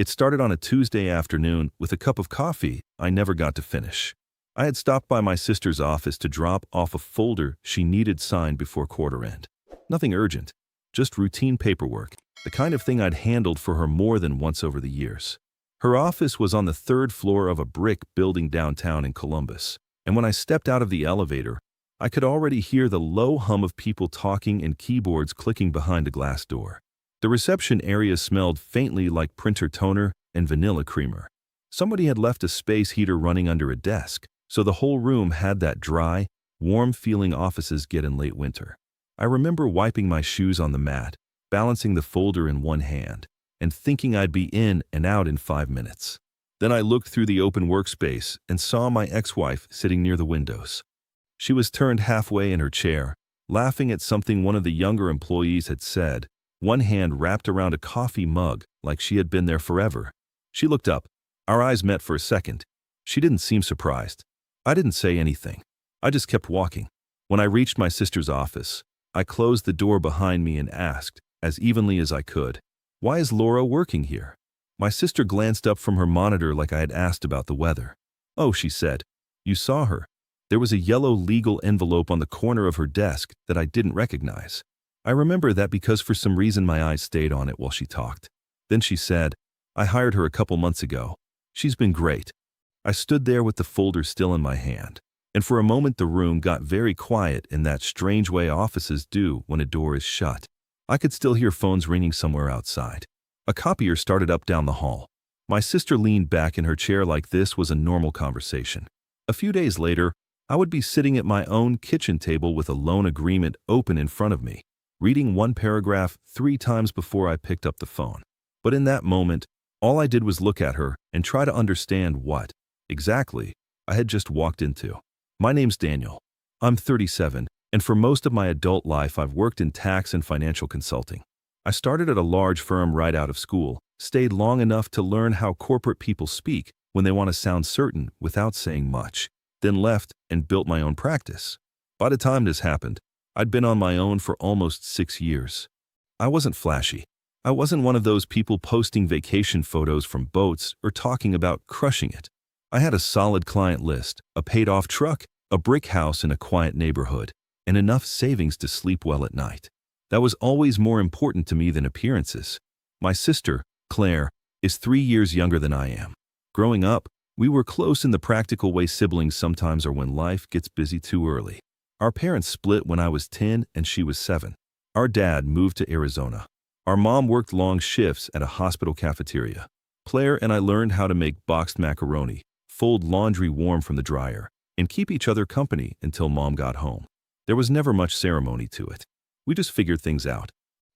It started on a Tuesday afternoon with a cup of coffee I never got to finish. I had stopped by my sister's office to drop off a folder she needed signed before quarter end. Nothing urgent, just routine paperwork, the kind of thing I'd handled for her more than once over the years. Her office was on the third floor of a brick building downtown in Columbus, and when I stepped out of the elevator, I could already hear the low hum of people talking and keyboards clicking behind a glass door. The reception area smelled faintly like printer toner and vanilla creamer. Somebody had left a space heater running under a desk, so the whole room had that dry, warm-feeling offices get in late winter. I remember wiping my shoes on the mat, balancing the folder in one hand, and thinking I'd be in and out in 5 minutes. Then I looked through the open workspace and saw my ex-wife sitting near the windows. She was turned halfway in her chair, laughing at something one of the younger employees had said, one hand wrapped around a coffee mug like she had been there forever. She looked up. Our eyes met for a second. She didn't seem surprised. I didn't say anything. I just kept walking. When I reached my sister's office, I closed the door behind me and asked, as evenly as I could, "Why is Laura working here?" My sister glanced up from her monitor like I had asked about the weather. "Oh," she said, "you saw her." There was a yellow legal envelope on the corner of her desk that I didn't recognize. I remember that because for some reason my eyes stayed on it while she talked. Then she said, "I hired her a couple months ago. She's been great." I stood there with the folder still in my hand, and for a moment the room got very quiet in that strange way offices do when a door is shut. I could still hear phones ringing somewhere outside. A copier started up down the hall. My sister leaned back in her chair like this was a normal conversation. A few days later, I would be sitting at my own kitchen table with a loan agreement open in front of me, reading one paragraph 3 times before I picked up the phone. But in that moment, all I did was look at her and try to understand what, exactly, I had just walked into. My name's Daniel. I'm 37, and for most of my adult life I've worked in tax and financial consulting. I started at a large firm right out of school, stayed long enough to learn how corporate people speak when they want to sound certain without saying much, then left and built my own practice. By the time this happened, I'd been on my own for almost 6 years. I wasn't flashy. I wasn't one of those people posting vacation photos from boats or talking about crushing it. I had a solid client list, a paid-off truck, a brick house in a quiet neighborhood, and enough savings to sleep well at night. That was always more important to me than appearances. My sister, Claire, is 3 years younger than I am. Growing up, we were close in the practical way siblings sometimes are when life gets busy too early. Our parents split when I was 10 and she was 7. Our dad moved to Arizona. Our mom worked long shifts at a hospital cafeteria. Claire and I learned how to make boxed macaroni, fold laundry warm from the dryer, and keep each other company until Mom got home. There was never much ceremony to it. We just figured things out.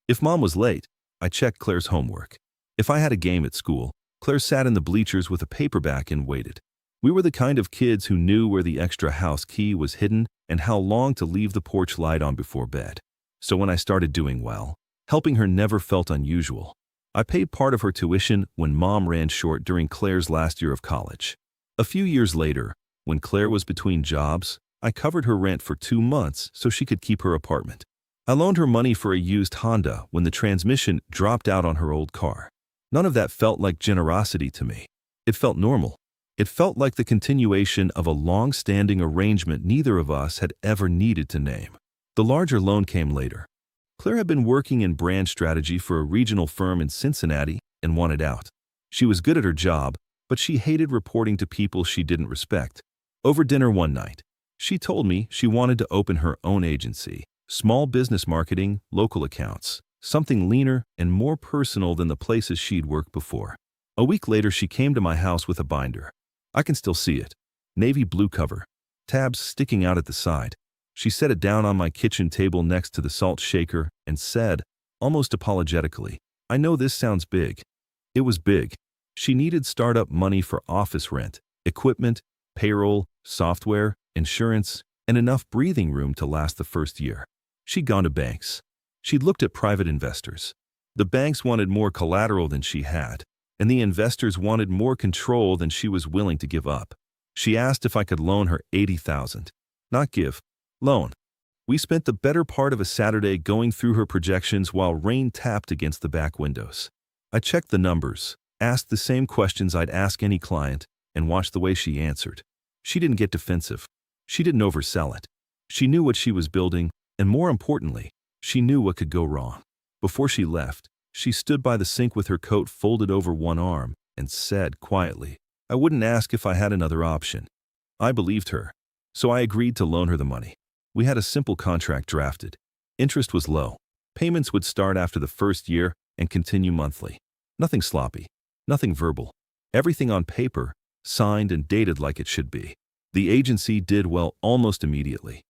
If Mom was late, I checked Claire's homework. If I had a game at school, Claire sat in the bleachers with a paperback and waited. We were the kind of kids who knew where the extra house key was hidden and how long to leave the porch light on before bed. So when I started doing well, helping her never felt unusual. I paid part of her tuition when Mom ran short during Claire's last year of college. A few years later, when Claire was between jobs, I covered her rent for 2 months so she could keep her apartment. I loaned her money for a used Honda when the transmission dropped out on her old car. None of that felt like generosity to me. It felt normal. It felt like the continuation of a long-standing arrangement neither of us had ever needed to name. The larger loan came later. Claire had been working in brand strategy for a regional firm in Cincinnati and wanted out. She was good at her job, but she hated reporting to people she didn't respect. Over dinner one night, she told me she wanted to open her own agency, small business marketing, local accounts, something leaner and more personal than the places she'd worked before. A week later, she came to my house with a binder. I can still see it. Navy blue cover, tabs sticking out at the side. She set it down on my kitchen table next to the salt shaker and said, almost apologetically, "I know this sounds big." It was big. She needed startup money for office rent, equipment, payroll, software, insurance, and enough breathing room to last the first year. She'd gone to banks. She'd looked at private investors. The banks wanted more collateral than she had, and the investors wanted more control than she was willing to give up. She asked if I could loan her $80,000. Not give. Loan. We spent the better part of a Saturday going through her projections while rain tapped against the back windows. I checked the numbers. asked the same questions I'd ask any client, and watched the way she answered. She didn't get defensive. She didn't oversell it. She knew what she was building, and more importantly, she knew what could go wrong. Before she left, she stood by the sink with her coat folded over one arm and said quietly, "I wouldn't ask if I had another option." I believed her, so I agreed to loan her the money. We had a simple contract drafted. Interest was low. Payments would start after the first year and continue monthly. Nothing sloppy, nothing verbal. Everything on paper, signed and dated like it should be. The agency did well almost immediately.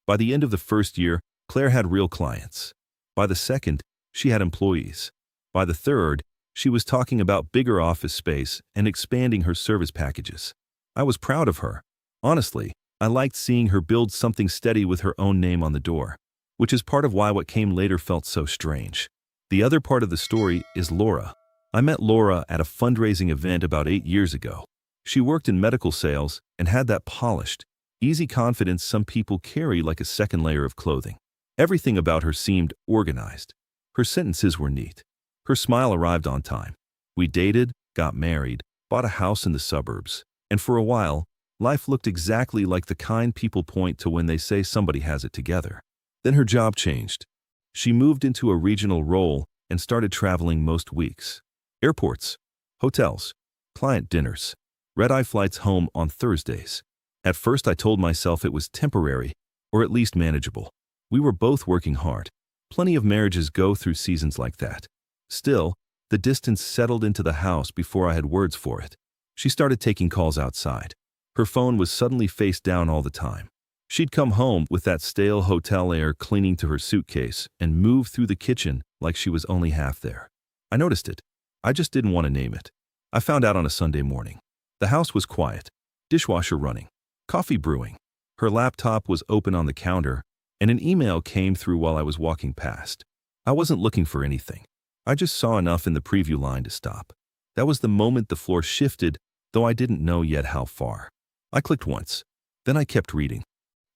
By the end of the first year, Claire had real clients. By the second, she had employees. By the third, she was talking about bigger office space and expanding her service packages. I was proud of her. Honestly, I liked seeing her build something steady with her own name on the door, which is part of why what came later felt so strange. The other part of the story is Laura. I met Laura at a fundraising event about 8 years ago. She worked in medical sales and had that polished, easy confidence some people carry like a second layer of clothing. Everything about her seemed organized. Her sentences were neat. Her smile arrived on time. We dated, got married, bought a house in the suburbs, and for a while, life looked exactly like the kind people point to when they say somebody has it together. Then her job changed. She moved into a regional role and started traveling most weeks. Airports, hotels, client dinners, red-eye flights home on Thursdays. At first I told myself it was temporary, or at least manageable. We were both working hard. Plenty of marriages go through seasons like that. Still, the distance settled into the house before I had words for it. She started taking calls outside. Her phone was suddenly face down all the time. She'd come home with that stale hotel air clinging to her suitcase and move through the kitchen like she was only half there. I noticed it. I just didn't want to name it. I found out on a Sunday morning. The house was quiet, dishwasher running, coffee brewing. Her laptop was open on the counter, and an email came through while I was walking past. I wasn't looking for anything. I just saw enough in the preview line to stop. That was the moment the floor shifted, though I didn't know yet how far. I clicked once. Then I kept reading.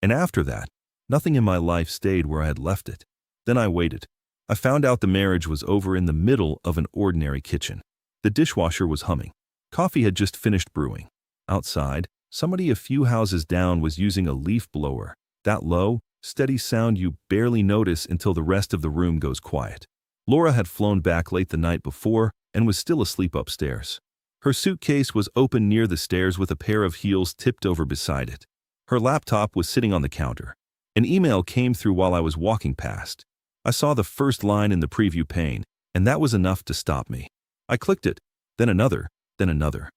And after that, nothing in my life stayed where I had left it. Then I waited. I found out the marriage was over in the middle of an ordinary kitchen. The dishwasher was humming. Coffee had just finished brewing. Outside, somebody a few houses down was using a leaf blower. That low, steady sound you barely notice until the rest of the room goes quiet. Laura had flown back late the night before and was still asleep upstairs. Her suitcase was open near the stairs with a pair of heels tipped over beside it. Her laptop was sitting on the counter. An email came through while I was walking past. I saw the first line in the preview pane, and that was enough to stop me. I clicked it, then another, then another.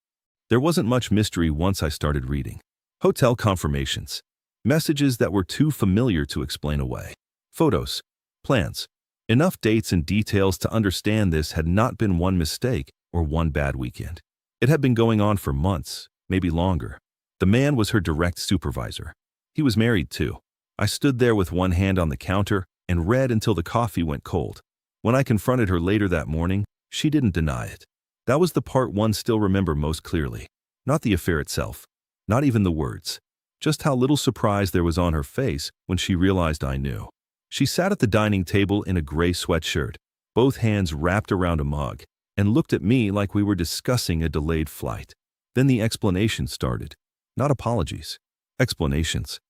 There wasn't much mystery once I started reading. Hotel confirmations. Messages that were too familiar to explain away. Photos. Plans. Enough dates and details to understand this had not been one mistake or one bad weekend. It had been going on for months, maybe longer. The man was her direct supervisor. He was married too. I stood there with one hand on the counter and read until the coffee went cold. When I confronted her later that morning, she didn't deny it. That was the part one still remember most clearly. Not the affair itself. Not even the words. Just how little surprise there was on her face when she realized I knew. She sat at the dining table in a gray sweatshirt, both hands wrapped around a mug, and looked at me like we were discussing a delayed flight. Then the explanations started. Not apologies. Explanations.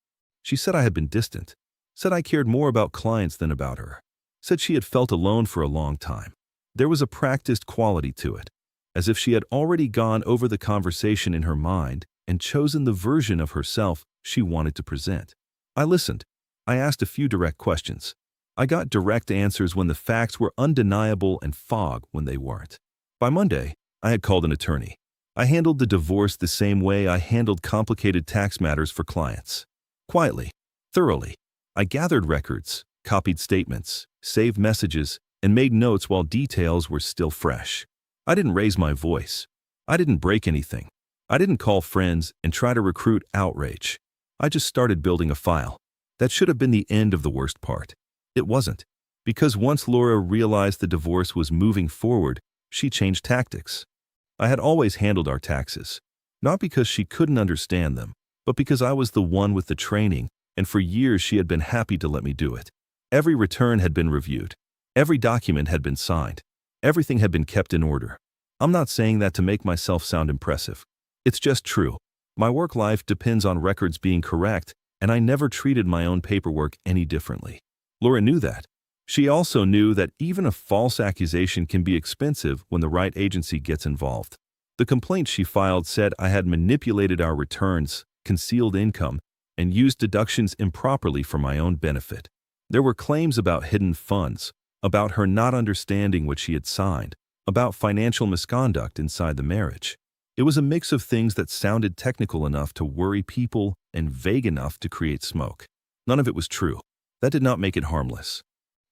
She said I had been distant. Said I cared more about clients than about her. Said she had felt alone for a long time. There was a practiced quality to it, as if she had already gone over the conversation in her mind and chosen the version of herself she wanted to present. I listened. I asked a few direct questions. I got direct answers when the facts were undeniable and fog when they weren't. By Monday, I had called an attorney. I handled the divorce the same way I handled complicated tax matters for clients. Quietly, thoroughly. I gathered records, copied statements, saved messages, and made notes while details were still fresh. I didn't raise my voice. I didn't break anything. I didn't call friends and try to recruit outrage. I just started building a file. That should have been the end of the worst part. It wasn't. Because once Laura realized the divorce was moving forward, she changed tactics. I had always handled our taxes. Not because she couldn't understand them, but because I was the one with the training, and for years she had been happy to let me do it. Every return had been reviewed. Every document had been signed. Everything had been kept in order. I'm not saying that to make myself sound impressive. It's just true. My work life depends on records being correct, and I never treated my own paperwork any differently. Laura knew that. She also knew that even a false accusation can be expensive when the right agency gets involved. The complaint she filed said I had manipulated our returns, concealed income, and used deductions improperly for my own benefit. There were claims about hidden funds, about her not understanding what she had signed, about financial misconduct inside the marriage. It was a mix of things that sounded technical enough to worry people and vague enough to create smoke. None of it was true. That did not make it harmless.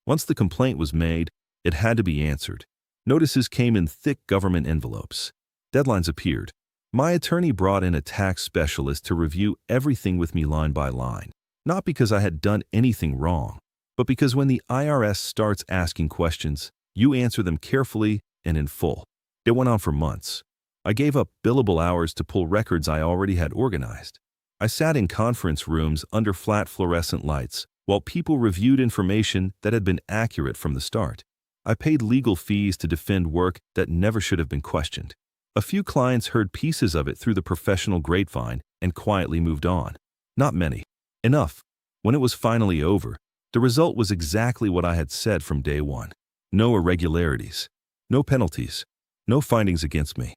Once the complaint was made, it had to be answered. Notices came in thick government envelopes. Deadlines appeared. My attorney brought in a tax specialist to review everything with me line by line, not because I had done anything wrong, but because when the IRS starts asking questions, you answer them carefully and in full. It went on for months. I gave up billable hours to pull records I already had organized. I sat in conference rooms under flat fluorescent lights while people reviewed information that had been accurate from the start. I paid legal fees to defend work that never should have been questioned. A few clients heard pieces of it through the professional grapevine and quietly moved on. Not many. Enough. When it was finally over, the result was exactly what I had said from day one. No irregularities. No penalties. No findings against me.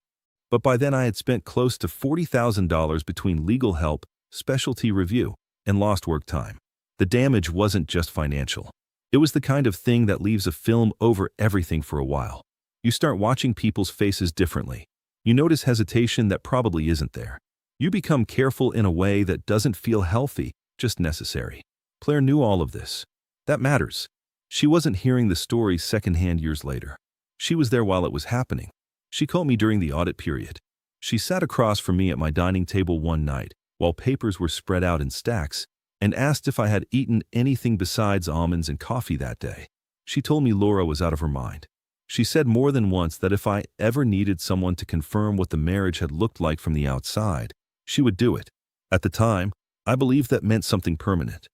But by then I had spent close to $40,000 between legal help, specialty review, and lost work time. The damage wasn't just financial. It was the kind of thing that leaves a film over everything for a while. You start watching people's faces differently. You notice hesitation that probably isn't there. You become careful in a way that doesn't feel healthy, just necessary. Claire knew all of this. That matters. She wasn't hearing the story secondhand years later. She was there while it was happening. She called me during the audit period. She sat across from me at my dining table one night while papers were spread out in stacks and asked if I had eaten anything besides almonds and coffee that day. She told me Laura was out of her mind. She said more than once that if I ever needed someone to confirm what the marriage had looked like from the outside, she would do it. At the time, I believed that meant something permanent.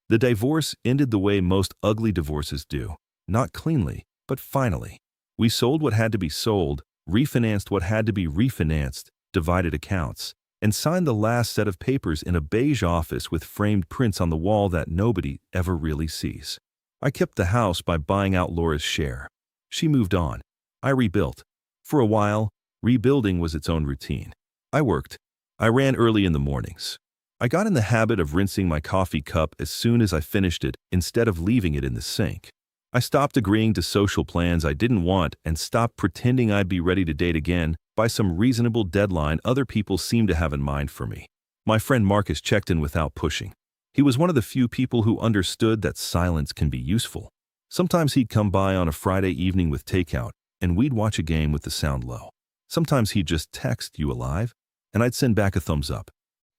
The divorce ended the way most ugly divorces do, not cleanly, but finally. We sold what had to be sold, refinanced what had to be refinanced, divided accounts, and signed the last set of papers in a beige office with framed prints on the wall that nobody ever really sees. I kept the house by buying out Laura's share. She moved on. I rebuilt. For a while, rebuilding was its own routine. I worked. I ran early in the mornings. I got in the habit of rinsing my coffee cup as soon as I finished it instead of leaving it in the sink. I stopped agreeing to social plans I didn't want and stopped pretending I'd be ready to date again by some reasonable deadline other people seemed to have in mind for me. My friend Marcus checked in without pushing. He was one of the few people who understood that silence can be useful. Sometimes he'd come by on a Friday evening with takeout, and we'd watch a game with the sound low. Sometimes he'd just text, "You alive?" and I'd send back a thumbs up.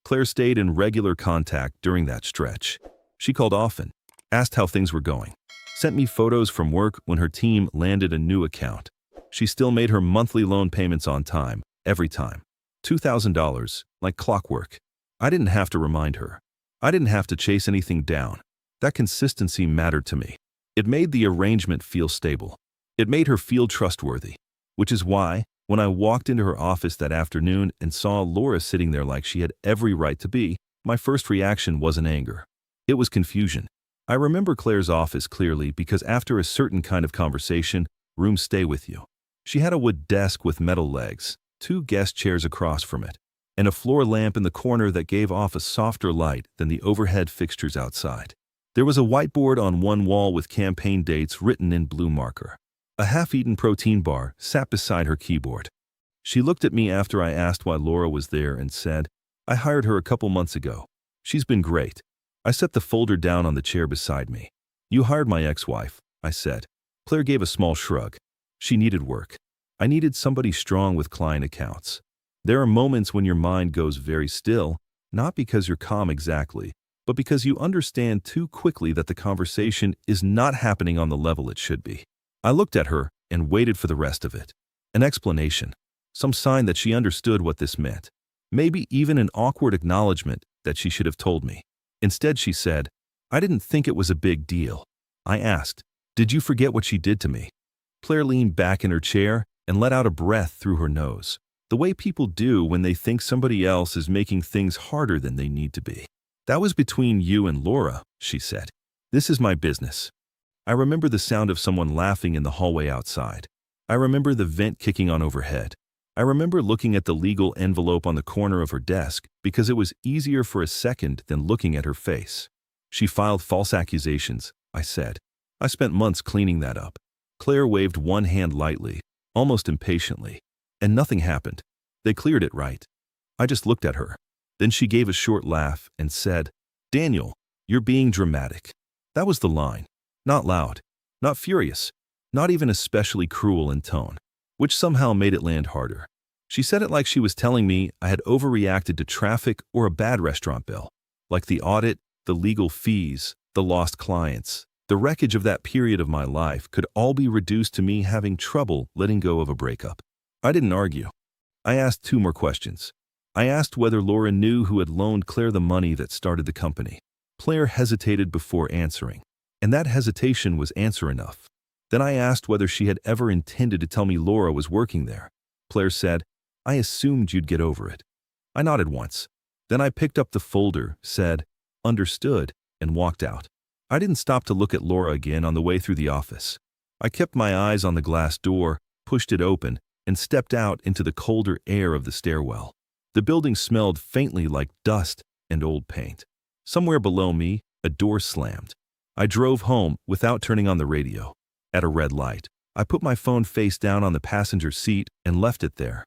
Claire stayed in regular contact during that stretch. She called often, asked how things were going, sent me photos from work when her team landed a new account. She still made her monthly loan payments on time, every time. $2,000, like clockwork. I didn't have to remind her. I didn't have to chase anything down. That consistency mattered to me. It made the arrangement feel stable. It made her feel trustworthy, which is why, when I walked into her office that afternoon and saw Laura sitting there like she had every right to be, my first reaction wasn't anger. It was confusion. I remember Claire's office clearly because after a certain kind of conversation, rooms stay with you. She had a wood desk with metal legs, 2 guest chairs across from it, and a floor lamp in the corner that gave off a softer light than the overhead fixtures outside. There was a whiteboard on one wall with campaign dates written in blue marker. A half-eaten protein bar sat beside her keyboard. She looked at me after I asked why Laura was there and said, "I hired her a couple months ago. She's been great." I set the folder down on the chair beside me. "You hired my ex-wife," I said. Claire gave a small shrug. She needed work. I needed somebody strong with client accounts. There are moments when your mind goes very still, not because you're calm exactly, but because you understand too quickly that the conversation is not happening on the level it should be. I looked at her and waited for the rest of it. An explanation. Some sign that she understood what this meant. Maybe even an awkward acknowledgement that she should have told me. Instead, she said, "I didn't think it was a big deal." I asked, "Did you forget what she did to me?" Claire leaned back in her chair and let out a breath through her nose, the way people do when they think somebody else is making things harder than they need to be. "That was between you and Laura," she said. "This is my business." I remember the sound of someone laughing in the hallway outside. I remember the vent kicking on overhead. I remember looking at the legal envelope on the corner of her desk because it was easier for a second than looking at her face. "She filed false accusations," I said. "I spent months cleaning that up." Claire waved one hand lightly, almost impatiently. "And nothing happened. They cleared it, right?" I just looked at her. Then she gave a short laugh and said, "Daniel, you're being dramatic." That was the line. Not loud, not furious, not even especially cruel in tone, which somehow made it land harder. She said it like she was telling me I had overreacted to traffic or a bad restaurant bill, like the audit, the legal fees, the lost clients. The wreckage of that period of my life could all be reduced to me having trouble letting go of a breakup. I didn't argue. I asked 2 more questions. I asked whether Laura knew who had loaned Claire the money that started the company. Claire hesitated before answering, and that hesitation was answer enough. Then I asked whether she had ever intended to tell me Laura was working there. Claire said, "I assumed you'd get over it." I nodded once. Then I picked up the folder, said, "Understood," and walked out. I didn't stop to look at Laura again on the way through the office. I kept my eyes on the glass door, pushed it open, and stepped out into the colder air of the stairwell. The building smelled faintly like dust and old paint. Somewhere below me, a door slammed. I drove home without turning on the radio. At a red light, I put my phone face down on the passenger seat and left it there.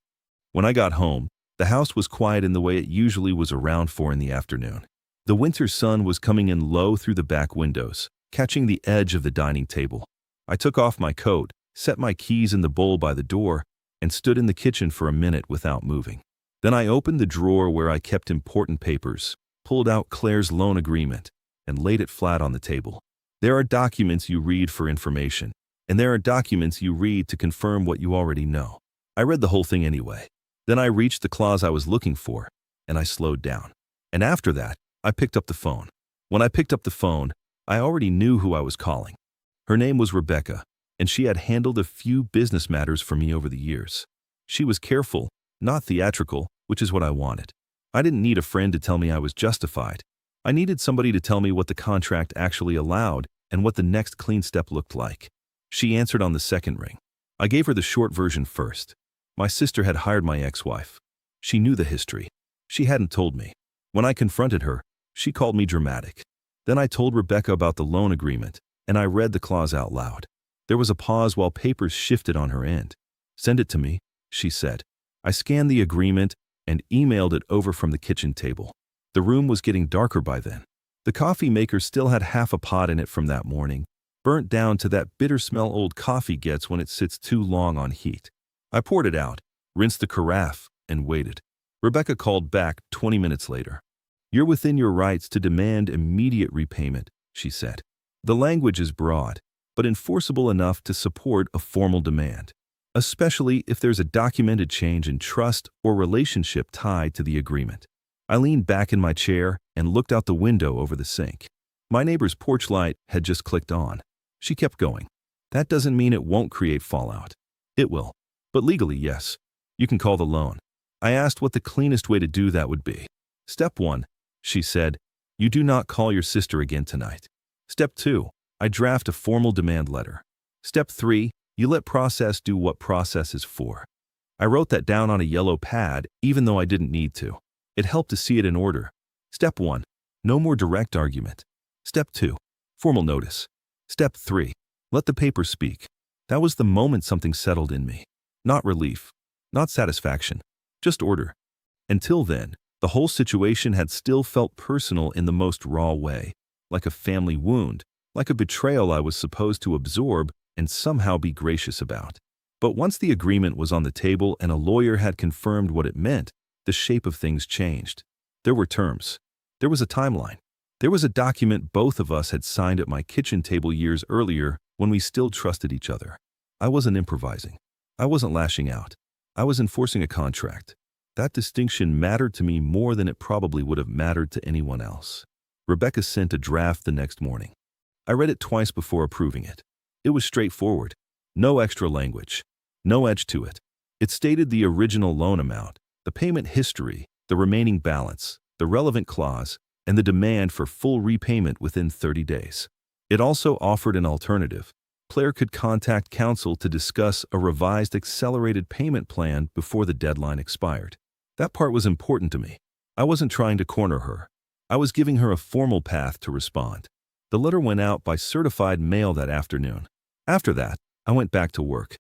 When I got home, the house was quiet in the way it usually was around 4 in the afternoon. The winter sun was coming in low through the back windows, catching the edge of the dining table. I took off my coat, set my keys in the bowl by the door, and stood in the kitchen for a minute without moving. Then I opened the drawer where I kept important papers, pulled out Claire's loan agreement, and laid it flat on the table. There are documents you read for information, and there are documents you read to confirm what you already know. I read the whole thing anyway. Then I reached the clause I was looking for, and I slowed down. And after that, I picked up the phone. When I picked up the phone, I already knew who I was calling. Her name was Rebecca, and she had handled a few business matters for me over the years. She was careful, not theatrical, which is what I wanted. I didn't need a friend to tell me I was justified. I needed somebody to tell me what the contract actually allowed and what the next clean step looked like. She answered on the second ring. I gave her the short version first. My sister had hired my ex-wife. She knew the history. She hadn't told me. When I confronted her, she called me dramatic. Then I told Rebecca about the loan agreement, and I read the clause out loud. There was a pause while papers shifted on her end. "Send it to me," she said. I scanned the agreement and emailed it over from the kitchen table. The room was getting darker by then. The coffee maker still had half a pot in it from that morning, burnt down to that bitter smell old coffee gets when it sits too long on heat. I poured it out, rinsed the carafe, and waited. Rebecca called back 20 minutes later. "You're within your rights to demand immediate repayment," she said. "The language is broad, but enforceable enough to support a formal demand, especially if there's a documented change in trust or relationship tied to the agreement." I leaned back in my chair and looked out the window over the sink. My neighbor's porch light had just clicked on. She kept going. "That doesn't mean it won't create fallout. It will. But legally, yes. You can call the loan." I asked what the cleanest way to do that would be. "Step 1, she said, you do not call your sister again tonight. Step 2, I draft a formal demand letter. Step 3, you let process do what process is for." I wrote that down on a yellow pad, even though I didn't need to. It helped to see it in order. Step 1, no more direct argument. Step 2, formal notice. Step 3, let the paper speak. That was the moment something settled in me. Not relief, not satisfaction, just order. Until then, the whole situation had still felt personal in the most raw way, like a family wound, like a betrayal I was supposed to absorb and somehow be gracious about. But once the agreement was on the table and a lawyer had confirmed what it meant, the shape of things changed. There were terms. There was a timeline. There was a document both of us had signed at my kitchen table years earlier when we still trusted each other. I wasn't improvising. I wasn't lashing out. I was enforcing a contract. That distinction mattered to me more than it probably would have mattered to anyone else. Rebecca sent a draft the next morning. I read it twice before approving it. It was straightforward. No extra language. No edge to it. It stated the original loan amount, the payment history, the remaining balance, the relevant clause, and the demand for full repayment within 30 days. It also offered an alternative. Claire could contact counsel to discuss a revised accelerated payment plan before the deadline expired. That part was important to me. I wasn't trying to corner her. I was giving her a formal path to respond. The letter went out by certified mail that afternoon. After that, I went back to work.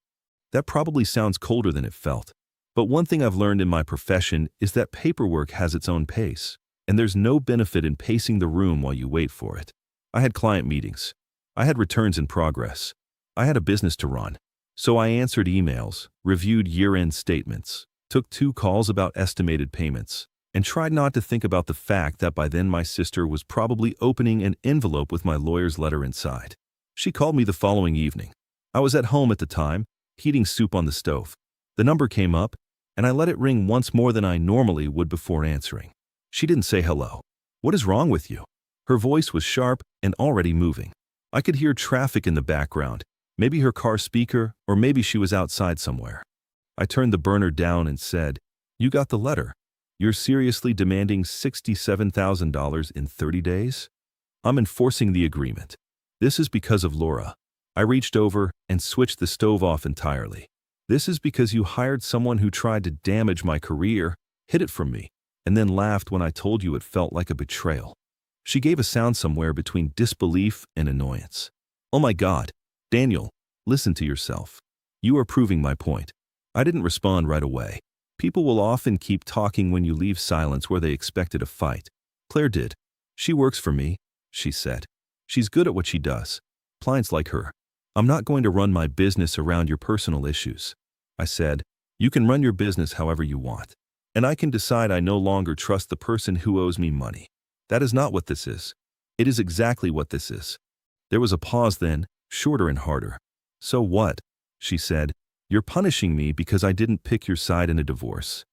That probably sounds colder than it felt. But one thing I've learned in my profession is that paperwork has its own pace, and there's no benefit in pacing the room while you wait for it. I had client meetings. I had returns in progress. I had a business to run. So I answered emails, reviewed year-end statements, took 2 calls about estimated payments, and tried not to think about the fact that by then my sister was probably opening an envelope with my lawyer's letter inside. She called me the following evening. I was at home at the time, heating soup on the stove. The number came up, and I let it ring once more than I normally would before answering. She didn't say hello. "What is wrong with you?" Her voice was sharp and already moving. I could hear traffic in the background, maybe her car speaker, or maybe she was outside somewhere. I turned the burner down and said, "You got the letter. You're seriously demanding $67,000 in 30 days? I'm enforcing the agreement. This is because of Laura." I reached over and switched the stove off entirely. "This is because you hired someone who tried to damage my career, hid it from me, and then laughed when I told you it felt like a betrayal." She gave a sound somewhere between disbelief and annoyance. "Oh my God, Daniel, listen to yourself. You are proving my point." I didn't respond right away. People will often keep talking when you leave silence where they expected a fight. Claire did. "She works for me," she said. "She's good at what she does. Clients like her. I'm not going to run my business around your personal issues." I said, "You can run your business however you want. And I can decide I no longer trust the person who owes me money. That is not what this is. It is exactly what this is." There was a pause then, shorter and harder. "So what?" she said. "You're punishing me because I didn't pick your side in a divorce."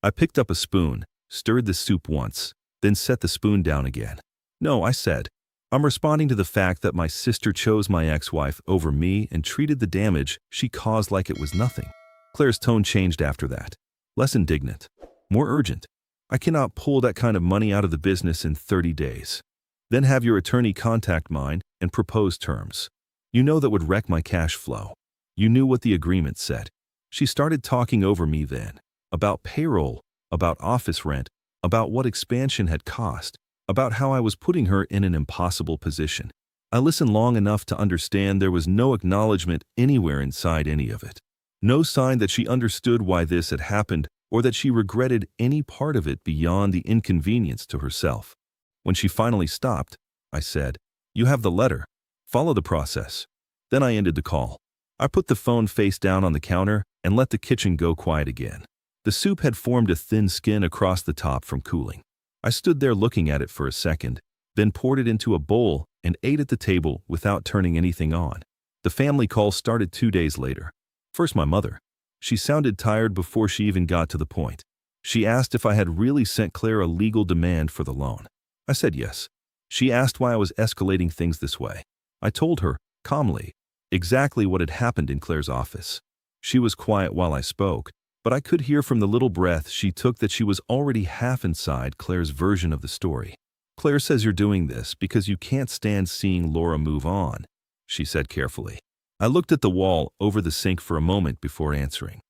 I picked up a spoon, stirred the soup once, then set the spoon down again. "No," I said. "I'm responding to the fact that my sister chose my ex-wife over me and treated the damage she caused like it was nothing." Claire's tone changed after that. Less indignant, more urgent. "I cannot pull that kind of money out of the business in 30 days. Then have your attorney contact mine and propose terms. You know that would wreck my cash flow. You knew what the agreement said." She started talking over me then, about payroll, about office rent, about what expansion had cost, about how I was putting her in an impossible position. I listened long enough to understand there was no acknowledgement anywhere inside any of it. No sign that she understood why this had happened or that she regretted any part of it beyond the inconvenience to herself. When she finally stopped, I said, "You have the letter. Follow the process." Then I ended the call. I put the phone face down on the counter and let the kitchen go quiet again. The soup had formed a thin skin across the top from cooling. I stood there looking at it for a second, then poured it into a bowl and ate at the table without turning anything on. The family call started 2 days later. First my mother. She sounded tired before she even got to the point. She asked if I had really sent Claire a legal demand for the loan. I said yes. She asked why I was escalating things this way. I told her, calmly, exactly what had happened in Claire's office. She was quiet while I spoke, but I could hear from the little breath she took that she was already half inside Claire's version of the story. "Claire says you're doing this because you can't stand seeing Laura move on," she said carefully. I looked at the wall over the sink for a moment before answering.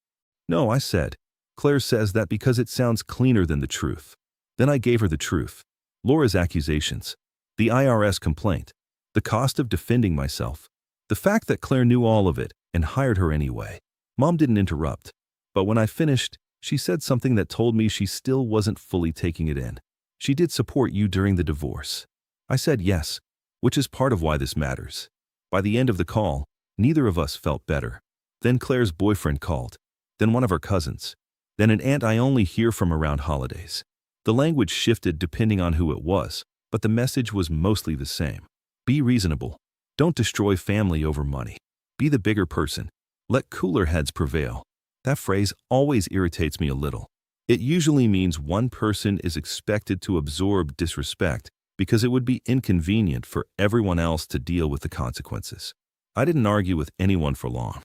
"No," I said. "Claire says that because it sounds cleaner than the truth." Then I gave her the truth. Laura's accusations, the IRS complaint, the cost of defending myself, the fact that Claire knew all of it and hired her anyway. Mom didn't interrupt, but when I finished, she said something that told me she still wasn't fully taking it in. "She did support you during the divorce." I said yes, which is part of why this matters. By the end of the call, neither of us felt better. Then Claire's boyfriend called, then one of her cousins, then an aunt I only hear from around holidays. The language shifted depending on who it was, but the message was mostly the same. Be reasonable. Don't destroy family over money. Be the bigger person. Let cooler heads prevail. That phrase always irritates me a little. It usually means one person is expected to absorb disrespect because it would be inconvenient for everyone else to deal with the consequences. I didn't argue with anyone for long.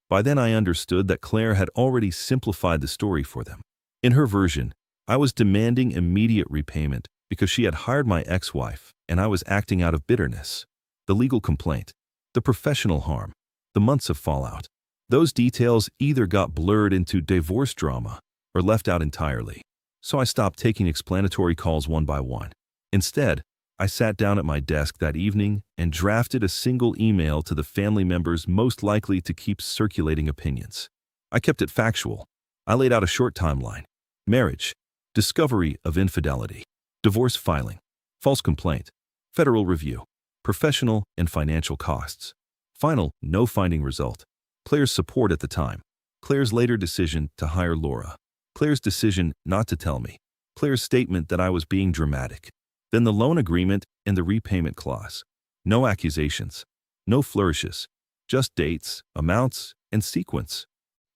By then I understood that Claire had already simplified the story for them. In her version, I was demanding immediate repayment because she had hired my ex-wife and I was acting out of bitterness. The legal complaint, the professional harm, the months of fallout. Those details either got blurred into divorce drama or left out entirely. So I stopped taking explanatory calls one by one. Instead, I sat down at my desk that evening and drafted a single email to the family members most likely to keep circulating opinions. I kept it factual. I laid out a short timeline: marriage, discovery of infidelity, divorce filing, false complaint, federal review, professional and financial costs. Final, no finding result. Claire's support at the time. Claire's later decision to hire Laura. Claire's decision not to tell me. Claire's statement that I was being dramatic. Then the loan agreement and the repayment clause. No accusations. No flourishes. Just dates, amounts, and sequence.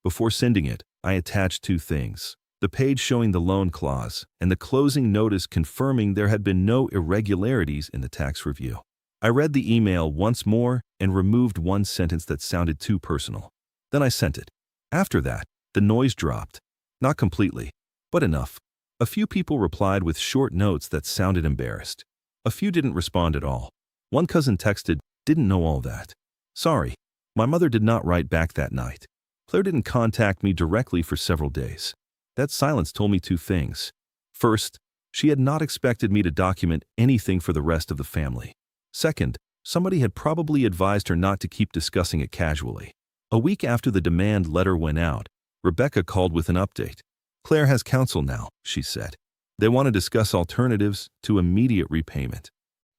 Before sending it, I attached two things: the page showing the loan clause and the closing notice confirming there had been no irregularities in the tax review. I read the email once more and removed one sentence that sounded too personal. Then I sent it. After that, the noise dropped. Not completely, but enough. A few people replied with short notes that sounded embarrassed. A few didn't respond at all. One cousin texted, "Didn't know all that. Sorry." My mother did not write back that night. Claire didn't contact me directly for several days. That silence told me two things. First, she had not expected me to document anything for the rest of the family. Second, somebody had probably advised her not to keep discussing it casually. A week after the demand letter went out, Rebecca called with an update. "Claire has counsel now," she said. "They want to discuss alternatives to immediate repayment."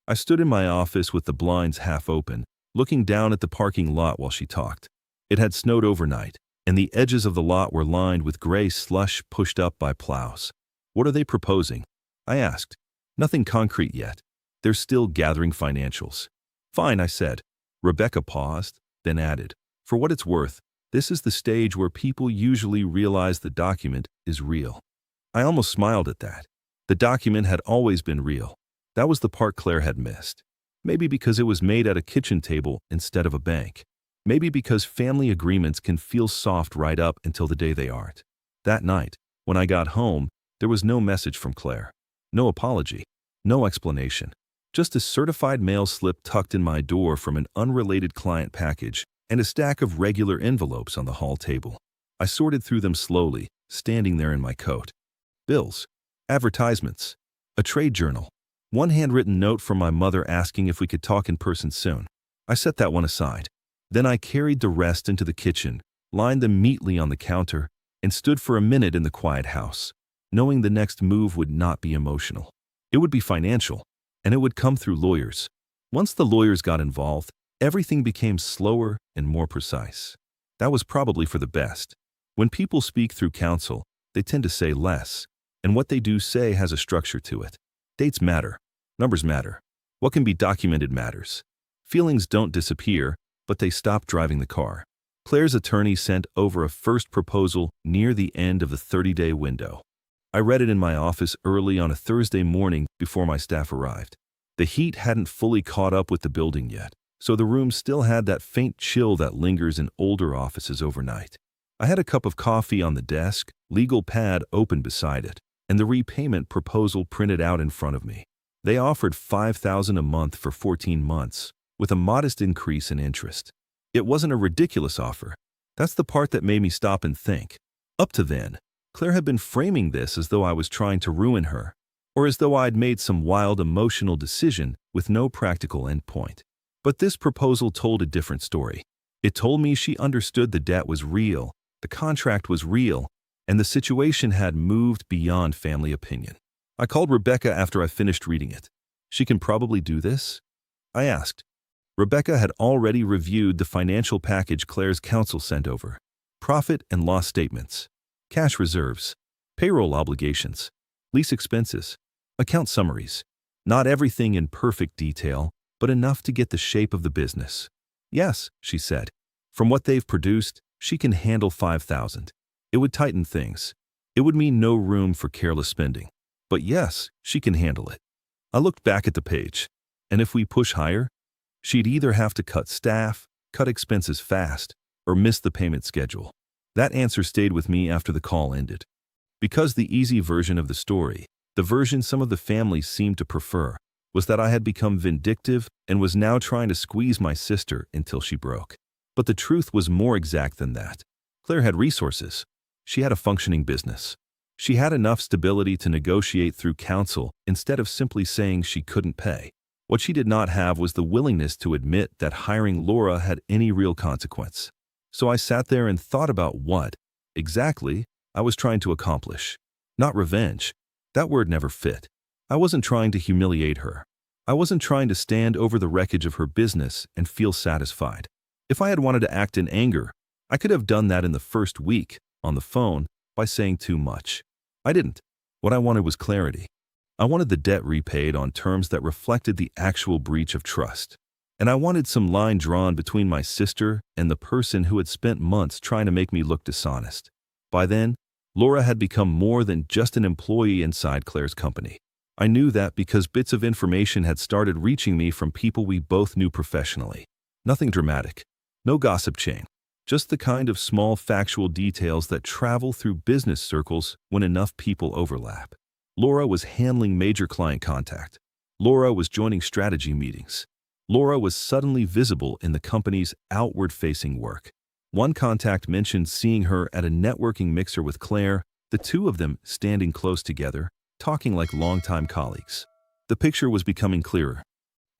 I stood in my office with the blinds half open, looking down at the parking lot while she talked. It had snowed overnight, and the edges of the lot were lined with gray slush pushed up by plows. "What are they proposing?" I asked. "Nothing concrete yet. They're still gathering financials." "Fine," I said. Rebecca paused, then added, "For what it's worth, this is the stage where people usually realize the document is real." I almost smiled at that. The document had always been real. That was the part Claire had missed. Maybe because it was made at a kitchen table instead of a bank. Maybe because family agreements can feel soft right up until the day they aren't. That night, when I got home, there was no message from Claire. No apology. No explanation. Just a certified mail slip tucked in my door from an unrelated client package and a stack of regular envelopes on the hall table. I sorted through them slowly, standing there in my coat. Bills, advertisements, a trade journal, one handwritten note from my mother asking if we could talk in person soon. I set that one aside. Then I carried the rest into the kitchen, lined them neatly on the counter, and stood for a minute in the quiet house, knowing the next move would not be emotional. It would be financial, and it would come through lawyers. Once the lawyers got involved, everything became slower and more precise. That was probably for the best. When people speak through counsel, they tend to say less, and what they do say has a structure to it. Dates matter. Numbers matter. What can be documented matters. Feelings don't disappear, but they stop driving the car. Claire's attorney sent over a first proposal near the end of the 30-day window. I read it in my office early on a Thursday morning before my staff arrived. The heat hadn't fully caught up with the building yet, so the room still had that faint chill that lingers in older offices overnight. I had a cup of coffee on the desk, legal pad open beside it, and the repayment proposal printed out in front of me. They offered $5,000 a month for 14 months, with a modest increase in interest. It wasn't a ridiculous offer. That's the part that made me stop and think. Up to then, Claire had been framing this as though I was trying to ruin her, or as though I'd made some wild emotional decision with no practical endpoint. But this proposal told a different story. It told me she understood the debt was real, the contract was real, and the situation had moved beyond family opinion. I called Rebecca after I finished reading it. "She can probably do this?" I asked. Rebecca had already reviewed the financial package Claire's counsel sent over. Profit and loss statements, cash reserves, payroll obligations, lease expenses, account summaries. Not everything in perfect detail, but enough to get the shape of the business. "Yes," she said. "From what they've produced, she can handle $5,000. It would tighten things. It would mean no room for careless spending. But yes, she can handle it." I looked back at the page. And if we push higher? She'd either have to cut staff, cut expenses fast, or miss the payment schedule? That answer stayed with me after the call ended. Because the easy version of the story, the version some of the families seemed to prefer, was that I had become vindictive and was now trying to squeeze my sister until she broke. But the truth was more exact than that. Claire had resources. She had a functioning business. She had enough stability to negotiate through counsel instead of simply saying she couldn't pay. What she did not have was the willingness to admit that hiring Laura had any real consequence. So I sat there and thought about what, exactly, I was trying to accomplish. Not revenge. That word never fit. I wasn't trying to humiliate her. I wasn't trying to stand over the wreckage of her business and feel satisfied. If I had wanted to act in anger, I could have done that in the first week, on the phone, by saying too much. I didn't. What I wanted was clarity. I wanted the debt repaid on terms that reflected the actual breach of trust. And I wanted some line drawn between my sister and the person who had spent months trying to make me look dishonest. By then, Laura had become more than just an employee inside Claire's company. I knew that because bits of information had started reaching me from people we both knew professionally. Nothing dramatic. No gossip chain. Just the kind of small factual details that travel through business circles when enough people overlap. Laura was handling major client contact. Laura was joining strategy meetings. Laura was suddenly visible in the company's outward-facing work. One contact mentioned seeing her at a networking mixer with Claire, the two of them standing close together, talking like longtime colleagues. The picture was becoming clearer.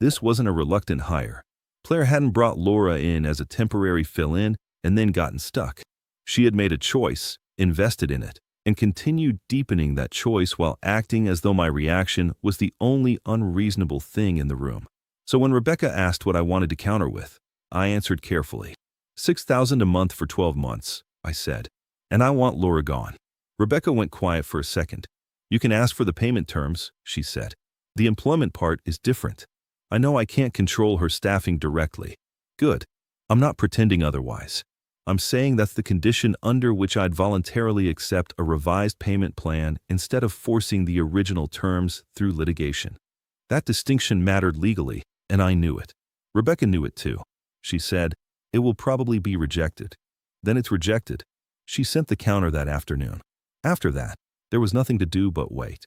This wasn't a reluctant hire. Claire hadn't brought Laura in as a temporary fill-in and then gotten stuck. She had made a choice, invested in it, and continued deepening that choice while acting as though my reaction was the only unreasonable thing in the room. So when Rebecca asked what I wanted to counter with, I answered carefully. $6,000 a month for 12 months, I said. And I want Laura gone. Rebecca went quiet for a second. You can ask for the payment terms, she said. The employment part is different. I know I can't control her staffing directly. Good. I'm not pretending otherwise. I'm saying that's the condition under which I'd voluntarily accept a revised payment plan instead of forcing the original terms through litigation. That distinction mattered legally, and I knew it. Rebecca knew it too. She said, "It will probably be rejected." Then it's rejected. She sent the counter that afternoon. After that, there was nothing to do but wait.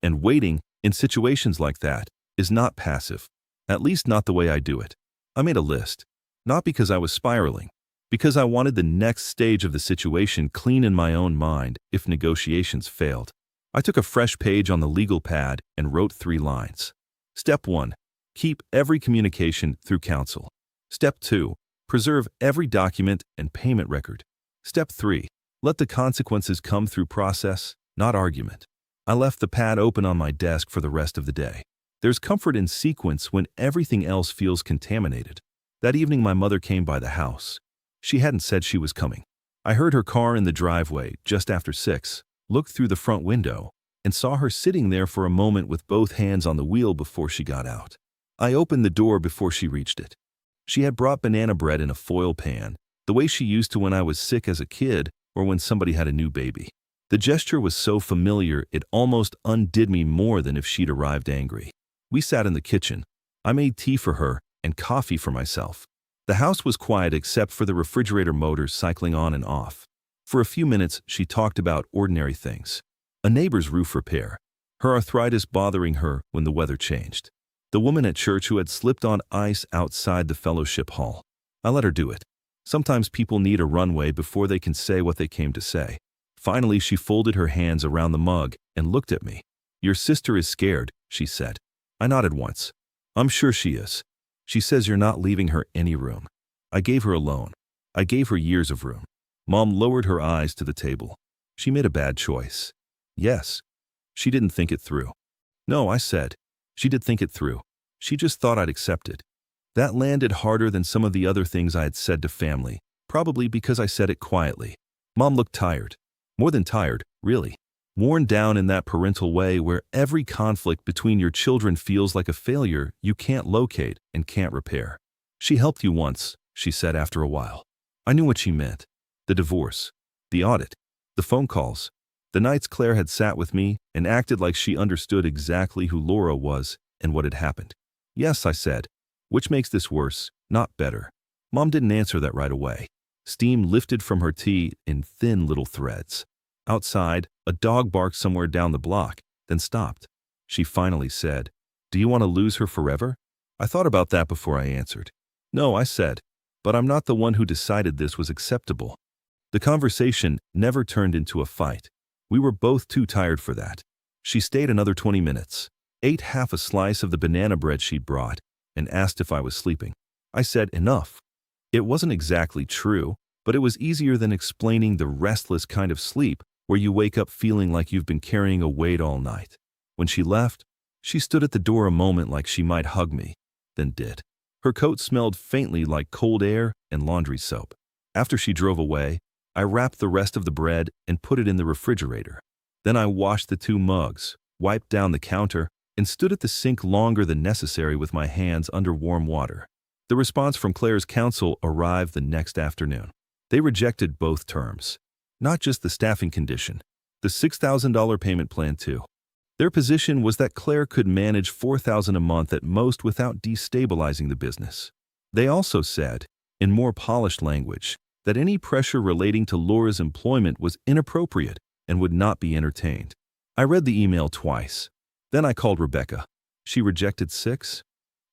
And waiting, in situations like that, is not passive. At least not the way I do it. I made a list. Not because I was spiraling. Because I wanted the next stage of the situation clean in my own mind if negotiations failed. I took a fresh page on the legal pad and wrote 3 lines. Step 1. Keep every communication through counsel. Step 2. Preserve every document and payment record. Step 3. Let the consequences come through process, not argument. I left the pad open on my desk for the rest of the day. There's comfort in sequence when everything else feels contaminated. That evening my mother came by the house. She hadn't said she was coming. I heard her car in the driveway just after 6, looked through the front window, and saw her sitting there for a moment with both hands on the wheel before she got out. I opened the door before she reached it. She had brought banana bread in a foil pan, the way she used to when I was sick as a kid or when somebody had a new baby. The gesture was so familiar it almost undid me more than if she'd arrived angry. We sat in the kitchen. I made tea for her and coffee for myself. The house was quiet except for the refrigerator motors cycling on and off. For a few minutes, she talked about ordinary things. A neighbor's roof repair, her arthritis bothering her when the weather changed. The woman at church who had slipped on ice outside the fellowship hall. I let her do it. Sometimes people need a runway before they can say what they came to say. Finally, she folded her hands around the mug and looked at me. "Your sister is scared," she said. I nodded once. "I'm sure she is. She says you're not leaving her any room." I gave her a loan. I gave her years of room. Mom lowered her eyes to the table. She made a bad choice. Yes. She didn't think it through. No, I said. She did think it through. She just thought I'd accept it. That landed harder than some of the other things I had said to family, probably because I said it quietly. Mom looked tired. More than tired, really. Worn down in that parental way where every conflict between your children feels like a failure you can't locate and can't repair. "She helped you once," she said after a while. I knew what she meant. The divorce, the audit, the phone calls, the nights Claire had sat with me and acted like she understood exactly who Laura was and what had happened. "Yes," I said, "which makes this worse, not better." Mom didn't answer that right away. Steam lifted from her tea in thin little threads. Outside, a dog barked somewhere down the block, then stopped. She finally said, "Do you want to lose her forever?" I thought about that before I answered. "No," I said, "but I'm not the one who decided this was acceptable." The conversation never turned into a fight. We were both too tired for that. She stayed another 20 minutes, ate half a slice of the banana bread she'd brought, and asked if I was sleeping. I said, "Enough." It wasn't exactly true, but it was easier than explaining the restless kind of sleep where you wake up feeling like you've been carrying a weight all night. When she left, she stood at the door a moment like she might hug me, then did. Her coat smelled faintly like cold air and laundry soap. After she drove away, I wrapped the rest of the bread and put it in the refrigerator. Then I washed the 2 mugs, wiped down the counter, and stood at the sink longer than necessary with my hands under warm water. The response from Claire's counsel arrived the next afternoon. They rejected both terms. Not just the staffing condition, the $6,000 payment plan too. Their position was that Claire could manage $4,000 a month at most without destabilizing the business. They also said, in more polished language, that any pressure relating to Laura's employment was inappropriate and would not be entertained. I read the email twice. Then I called Rebecca. She rejected 6?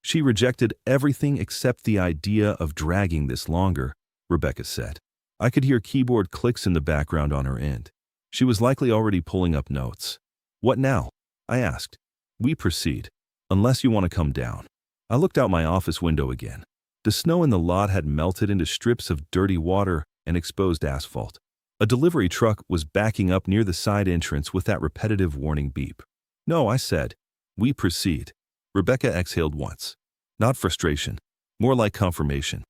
She rejected everything except the idea of dragging this longer, Rebecca said. I could hear keyboard clicks in the background on her end. She was likely already pulling up notes. "What now?" I asked. "We proceed, unless you want to come down." I looked out my office window again. The snow in the lot had melted into strips of dirty water and exposed asphalt. A delivery truck was backing up near the side entrance with that repetitive warning beep. "No," I said. "We proceed." Rebecca exhaled once. Not frustration, more like confirmation.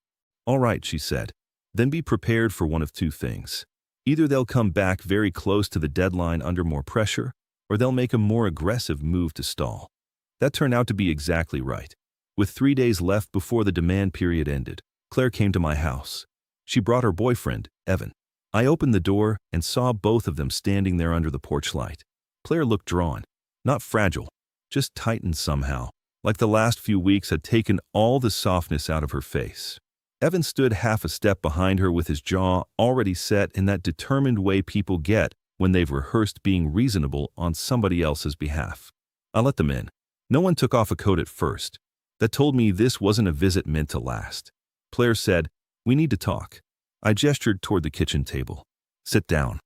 "All right," she said. "Then be prepared for one of 2 things. Either they'll come back very close to the deadline under more pressure, or they'll make a more aggressive move to stall." That turned out to be exactly right. With 3 days left before the demand period ended, Claire came to my house. She brought her boyfriend, Evan. I opened the door and saw both of them standing there under the porch light. Claire looked drawn, not fragile, just tightened somehow, like the last few weeks had taken all the softness out of her face. Evan stood half a step behind her with his jaw already set in that determined way people get when they've rehearsed being reasonable on somebody else's behalf. I let them in. No one took off a coat at first. That told me this wasn't a visit meant to last. Claire said, "We need to talk." I gestured toward the kitchen table. "Sit down."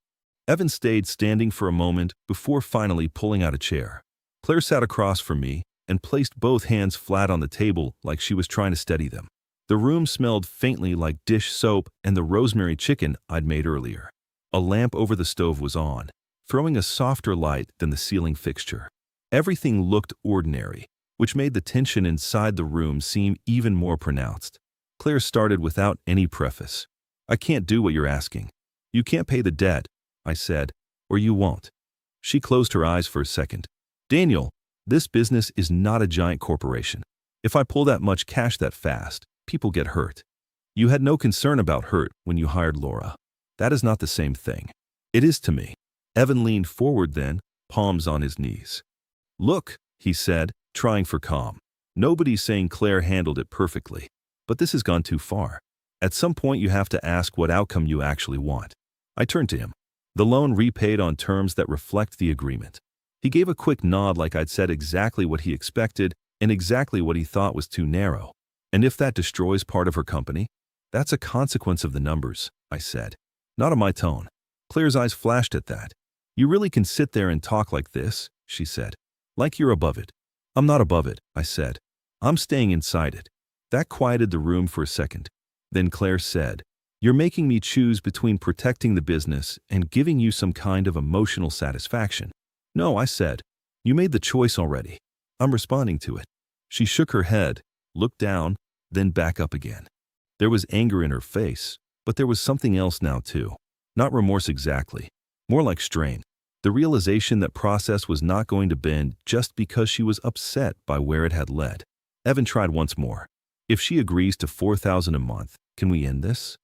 Evan stayed standing for a moment before finally pulling out a chair. Claire sat across from me and placed both hands flat on the table like she was trying to steady them. The room smelled faintly like dish soap and the rosemary chicken I'd made earlier. A lamp over the stove was on, throwing a softer light than the ceiling fixture. Everything looked ordinary, which made the tension inside the room seem even more pronounced. Claire started without any preface. "I can't do what you're asking. You can't pay the debt," I said, "or you won't." She closed her eyes for a second. "Daniel, this business is not a giant corporation. If I pull that much cash that fast, people get hurt. You had no concern about hurt when you hired Laura. That is not the same thing." "It is to me." Evan leaned forward then, palms on his knees. "Look," he said, trying for calm. "Nobody's saying Claire handled it perfectly, but this has gone too far. At some point you have to ask what outcome you actually want." I turned to him. "The loan repaid on terms that reflect the agreement." He gave a quick nod like I'd said exactly what he expected and exactly what he thought was too narrow. "And if that destroys part of her company?" "That's a consequence of the numbers," I said. Not on my tone. Claire's eyes flashed at that. "You really can sit there and talk like this," she said. "Like you're above it." "I'm not above it," I said. "I'm staying inside it." That quieted the room for a second. Then Claire said, "You're making me choose between protecting the business and giving you some kind of emotional satisfaction." "No," I said. "You made the choice already. I'm responding to it." She shook her head, looked down, then back up again. There was anger in her face, but there was something else now too. Not remorse exactly, more like strain. The realization that process was not going to bend just because she was upset by where it had led. Evan tried once more. "If she agrees to $4,000 a month, can we end this?"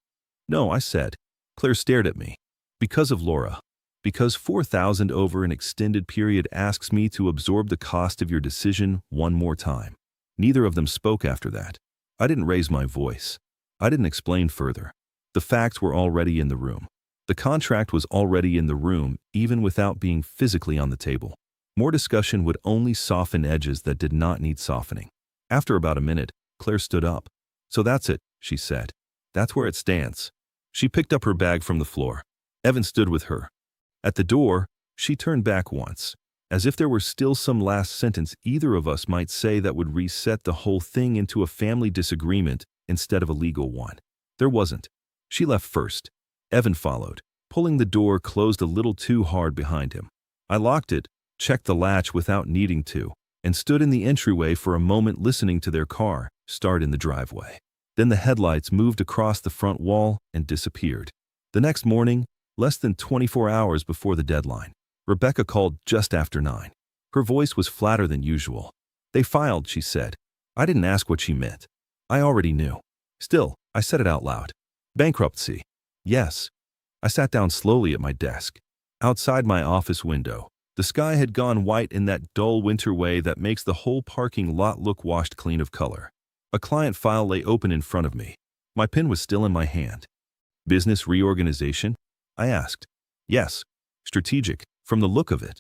"No," I said. Claire stared at me. "Because of Laura. Because $4,000 over an extended period asks me to absorb the cost of your decision one more time." Neither of them spoke after that. I didn't raise my voice. I didn't explain further. The facts were already in the room. The contract was already in the room, even without being physically on the table. More discussion would only soften edges that did not need softening. After about a minute, Claire stood up. "So that's it," she said. "That's where it stands." She picked up her bag from the floor. Evan stood with her. At the door, she turned back once, as if there were still some last sentence either of us might say that would reset the whole thing into a family disagreement instead of a legal one. There wasn't. She left first. Evan followed, pulling the door closed a little too hard behind him. I locked it, checked the latch without needing to, and stood in the entryway for a moment listening to their car start in the driveway. Then the headlights moved across the front wall and disappeared. The next morning, less than 24 hours before the deadline, Rebecca called just after 9. Her voice was flatter than usual. "They filed," she said. I didn't ask what she meant. I already knew. Still, I said it out loud. "Bankruptcy." "Yes." I sat down slowly at my desk. Outside my office window, the sky had gone white in that dull winter way that makes the whole parking lot look washed clean of color. A client file lay open in front of me. My pen was still in my hand. "Business reorganization?" I asked. "Yes. Strategic, from the look of it."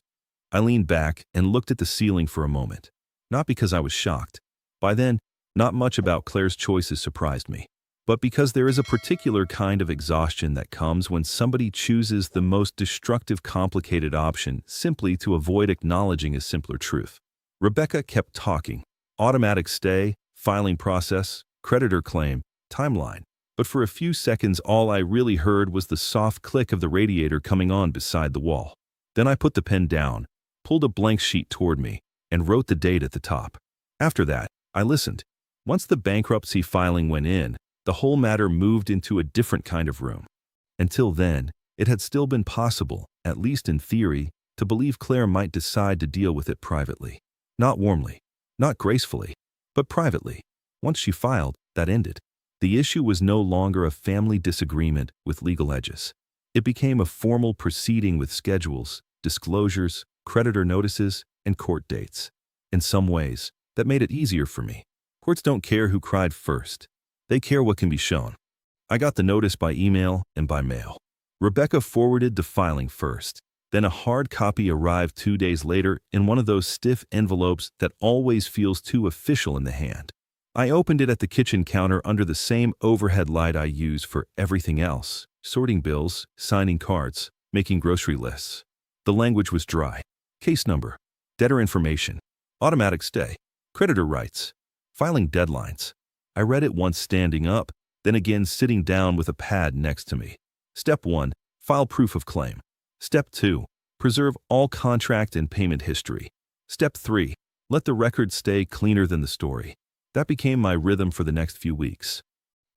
I leaned back and looked at the ceiling for a moment. Not because I was shocked. By then, not much about Claire's choices surprised me. But because there is a particular kind of exhaustion that comes when somebody chooses the most destructive complicated option simply to avoid acknowledging a simpler truth. Rebecca kept talking. Automatic stay, filing process, creditor claim, timeline. But for a few seconds all I really heard was the soft click of the radiator coming on beside the wall. Then I put the pen down, pulled a blank sheet toward me, and wrote the date at the top. After that, I listened. Once the bankruptcy filing went in, the whole matter moved into a different kind of room. Until then, it had still been possible, at least in theory, to believe Claire might decide to deal with it privately. Not warmly, not gracefully, but privately. Once she filed, that ended. The issue was no longer a family disagreement with legal edges. It became a formal proceeding with schedules, disclosures, creditor notices, and court dates. In some ways, that made it easier for me. Courts don't care who cried first. They care what can be shown. I got the notice by email and by mail. Rebecca forwarded the filing first. Then a hard copy arrived 2 days later in one of those stiff envelopes that always feels too official in the hand. I opened it at the kitchen counter under the same overhead light I use for everything else, sorting bills, signing cards, making grocery lists. The language was dry. Case number, debtor information, automatic stay, creditor rights, filing deadlines. I read it once standing up, then again sitting down with a pad next to me. Step 1, file proof of claim. Step 2, preserve all contract and payment history. Step 3, let the record stay cleaner than the story. That became my rhythm for the next few weeks.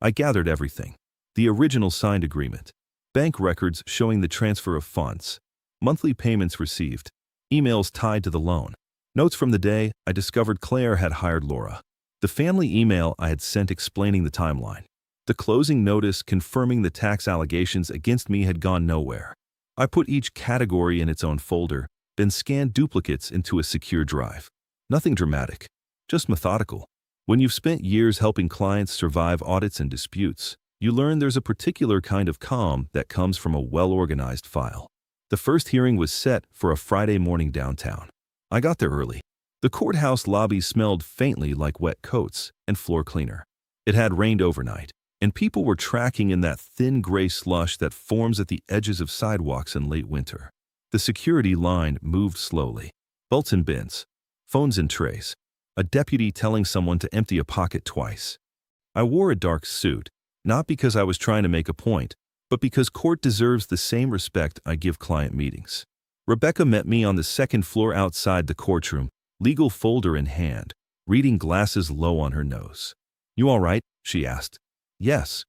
I gathered everything. The original signed agreement, bank records showing the transfer of funds, monthly payments received, emails tied to the loan, notes from the day I discovered Claire had hired Laura, the family email I had sent explaining the timeline, the closing notice confirming the tax allegations against me had gone nowhere. I put each category in its own folder, then scanned duplicates into a secure drive. Nothing dramatic, just methodical. When you've spent years helping clients survive audits and disputes, you learn there's a particular kind of calm that comes from a well-organized file. The first hearing was set for a Friday morning downtown. I got there early. The courthouse lobby smelled faintly like wet coats and floor cleaner. It had rained overnight, and people were tracking in that thin gray slush that forms at the edges of sidewalks in late winter. The security line moved slowly. Belts in bins, phones in trays, a deputy telling someone to empty a pocket twice. I wore a dark suit, not because I was trying to make a point, but because court deserves the same respect I give client meetings. Rebecca met me on the second floor outside the courtroom, legal folder in hand, reading glasses low on her nose. "You all right?" she asked. Yes.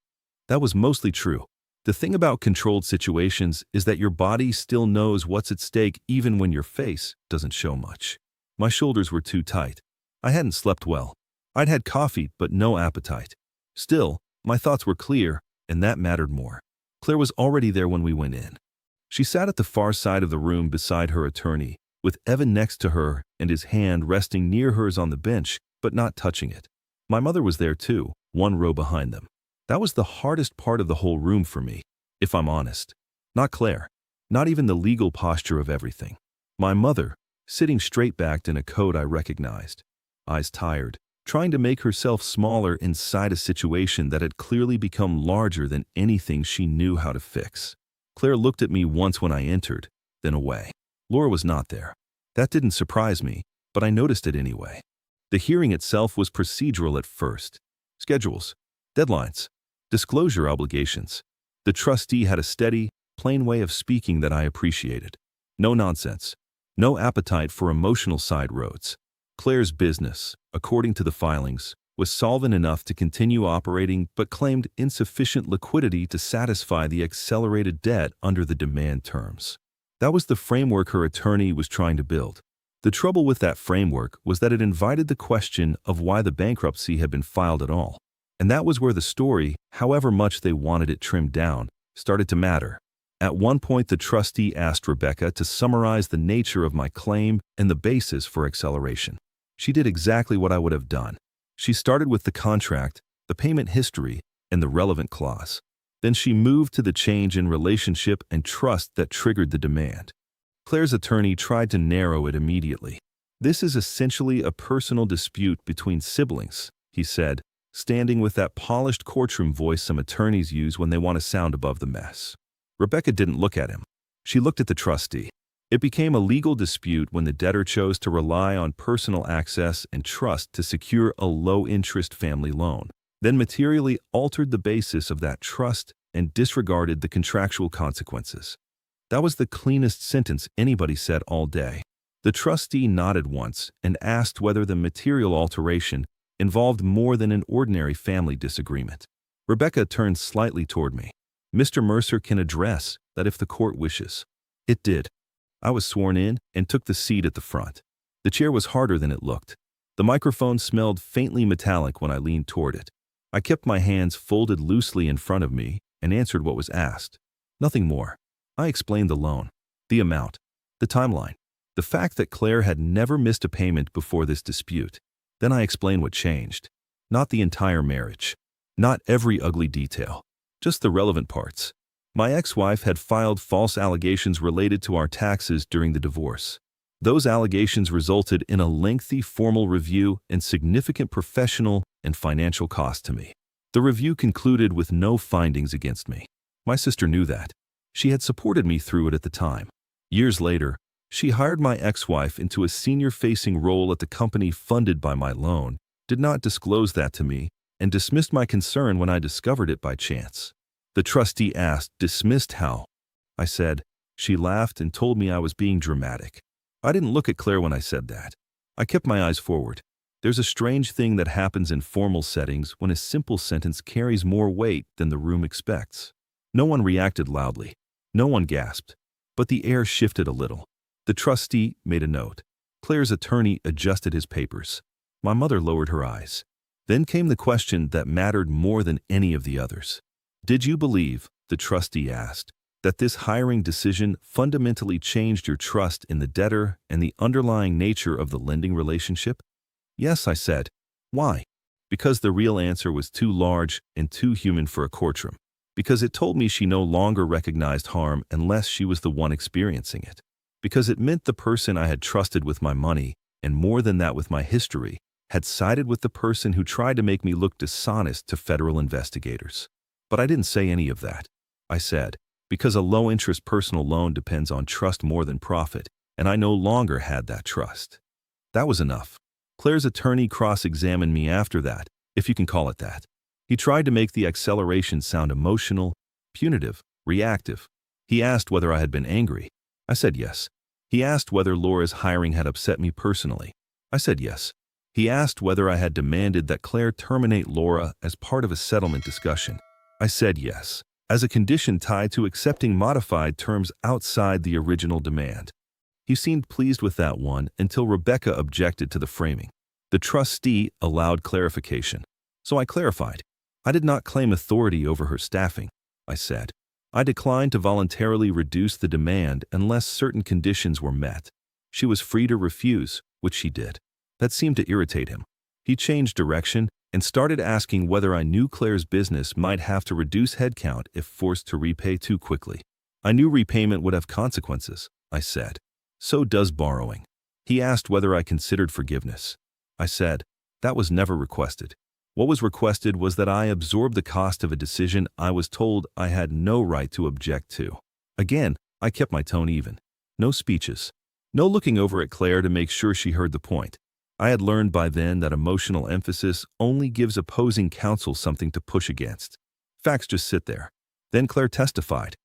That was mostly true. The thing about controlled situations is that your body still knows what's at stake even when your face doesn't show much. My shoulders were too tight. I hadn't slept well. I'd had coffee but no appetite. Still, my thoughts were clear, and that mattered more. Claire was already there when we went in. She sat at the far side of the room beside her attorney, with Evan next to her and his hand resting near hers on the bench, but not touching it. My mother was there too, one row behind them. That was the hardest part of the whole room for me, if I'm honest. Not Claire. Not even the legal posture of everything. My mother, sitting straight-backed in a coat I recognized, eyes tired, trying to make herself smaller inside a situation that had clearly become larger than anything she knew how to fix. Claire looked at me once when I entered, then away. Laura was not there. That didn't surprise me, but I noticed it anyway. The hearing itself was procedural at first. Schedules, deadlines, disclosure obligations. The trustee had a steady, plain way of speaking that I appreciated. No nonsense. No appetite for emotional side roads. Claire's business, according to the filings, was solvent enough to continue operating but claimed insufficient liquidity to satisfy the accelerated debt under the demand terms. That was the framework her attorney was trying to build. The trouble with that framework was that it invited the question of why the bankruptcy had been filed at all. And that was where the story, however much they wanted it trimmed down, started to matter. At one point, the trustee asked Rebecca to summarize the nature of my claim and the basis for acceleration. She did exactly what I would have done. She started with the contract, the payment history, and the relevant clause. Then she moved to the change in relationship and trust that triggered the demand. Claire's attorney tried to narrow it immediately. "This is essentially a personal dispute between siblings," he said, standing with that polished courtroom voice some attorneys use when they want to sound above the mess. Rebecca didn't look at him. She looked at the trustee. It became a legal dispute when the debtor chose to rely on personal access and trust to secure a low-interest family loan, then materially altered the basis of that trust and disregarded the contractual consequences. That was the cleanest sentence anybody said all day. The trustee nodded once and asked whether the material alteration involved more than an ordinary family disagreement. Rebecca turned slightly toward me. "Mr. Mercer can address that if the court wishes." It did. I was sworn in and took the seat at the front. The chair was harder than it looked. The microphone smelled faintly metallic when I leaned toward it. I kept my hands folded loosely in front of me and answered what was asked. Nothing more. I explained the loan, the amount, the timeline, the fact that Claire had never missed a payment before this dispute. Then I explained what changed. Not the entire marriage. Not every ugly detail. Just the relevant parts. My ex-wife had filed false allegations related to our taxes during the divorce. Those allegations resulted in a lengthy formal review and significant professional and financial cost to me. The review concluded with no findings against me. My sister knew that. She had supported me through it at the time. Years later, she hired my ex-wife into a senior-facing role at the company funded by my loan, did not disclose that to me, and dismissed my concern when I discovered it by chance. The trustee asked, "Dismissed how?" I said. She laughed and told me I was being dramatic. I didn't look at Claire when I said that. I kept my eyes forward. There's a strange thing that happens in formal settings when a simple sentence carries more weight than the room expects. No one reacted loudly. No one gasped. But the air shifted a little. The trustee made a note. Claire's attorney adjusted his papers. My mother lowered her eyes. Then came the question that mattered more than any of the others. "Did you believe," the trustee asked, "that this hiring decision fundamentally changed your trust in the debtor and the underlying nature of the lending relationship?" "Yes," I said. "Why?" "Because the real answer was too large and too human for a courtroom. Because it told me she no longer recognized harm unless she was the one experiencing it. Because it meant the person I had trusted with my money, and more than that with my history, had sided with the person who tried to make me look dishonest to federal investigators." But I didn't say any of that. I said, because a low-interest personal loan depends on trust more than profit, and I no longer had that trust. That was enough. Claire's attorney cross-examined me after that, if you can call it that. He tried to make the acceleration sound emotional, punitive, reactive. He asked whether I had been angry. I said yes. He asked whether Laura's hiring had upset me personally. I said yes. He asked whether I had demanded that Claire terminate Laura as part of a settlement discussion. I said yes, as a condition tied to accepting modified terms outside the original demand. He seemed pleased with that one until Rebecca objected to the framing. The trustee allowed clarification. So I clarified. I did not claim authority over her staffing, I said. I declined to voluntarily reduce the demand unless certain conditions were met. She was free to refuse, which she did. That seemed to irritate him. He changed direction and started asking whether I knew Claire's business might have to reduce headcount if forced to repay too quickly. I knew repayment would have consequences, I said. So does borrowing. He asked whether I considered forgiveness. I said, that was never requested. What was requested was that I absorb the cost of a decision I was told I had no right to object to. Again, I kept my tone even. No speeches. No looking over at Claire to make sure she heard the point. I had learned by then that emotional emphasis only gives opposing counsel something to push against. Facts just sit there. Then Claire testified.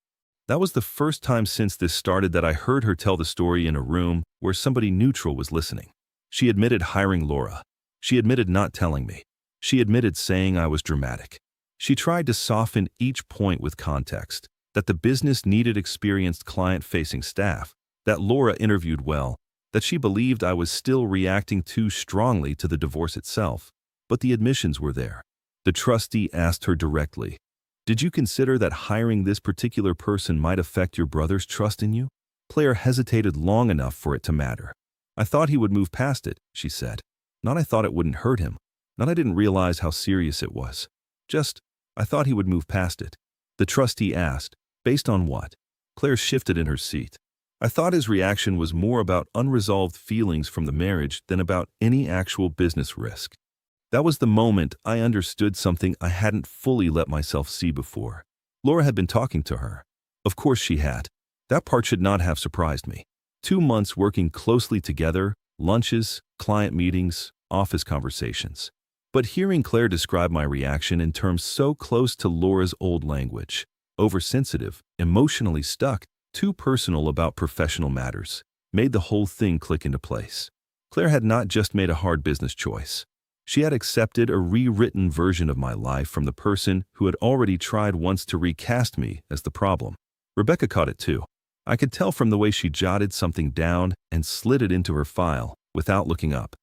That was the first time since this started that I heard her tell the story in a room where somebody neutral was listening. She admitted hiring Laura. She admitted not telling me. She admitted saying I was dramatic. She tried to soften each point with context, that the business needed experienced client-facing staff, that Laura interviewed well, that she believed I was still reacting too strongly to the divorce itself. But the admissions were there. The trustee asked her directly, "Did you consider that hiring this particular person might affect your brother's trust in you?" Claire hesitated long enough for it to matter. "I thought he would move past it," she said. "Not I thought it wouldn't hurt him. Not I didn't realize how serious it was. Just, I thought he would move past it." The trustee asked, "Based on what?" Claire shifted in her seat. "I thought his reaction was more about unresolved feelings from the marriage than about any actual business risk." That was the moment I understood something I hadn't fully let myself see before. Laura had been talking to her. Of course she had. That part should not have surprised me. 2 months working closely together, lunches, client meetings, office conversations. But hearing Claire describe my reaction in terms so close to Laura's old language, oversensitive, emotionally stuck, too personal about professional matters, made the whole thing click into place. Claire had not just made a hard business choice. She had accepted a rewritten version of my life from the person who had already tried once to recast me as the problem. Rebecca caught it too. I could tell from the way she jotted something down and slid it into her file without looking up.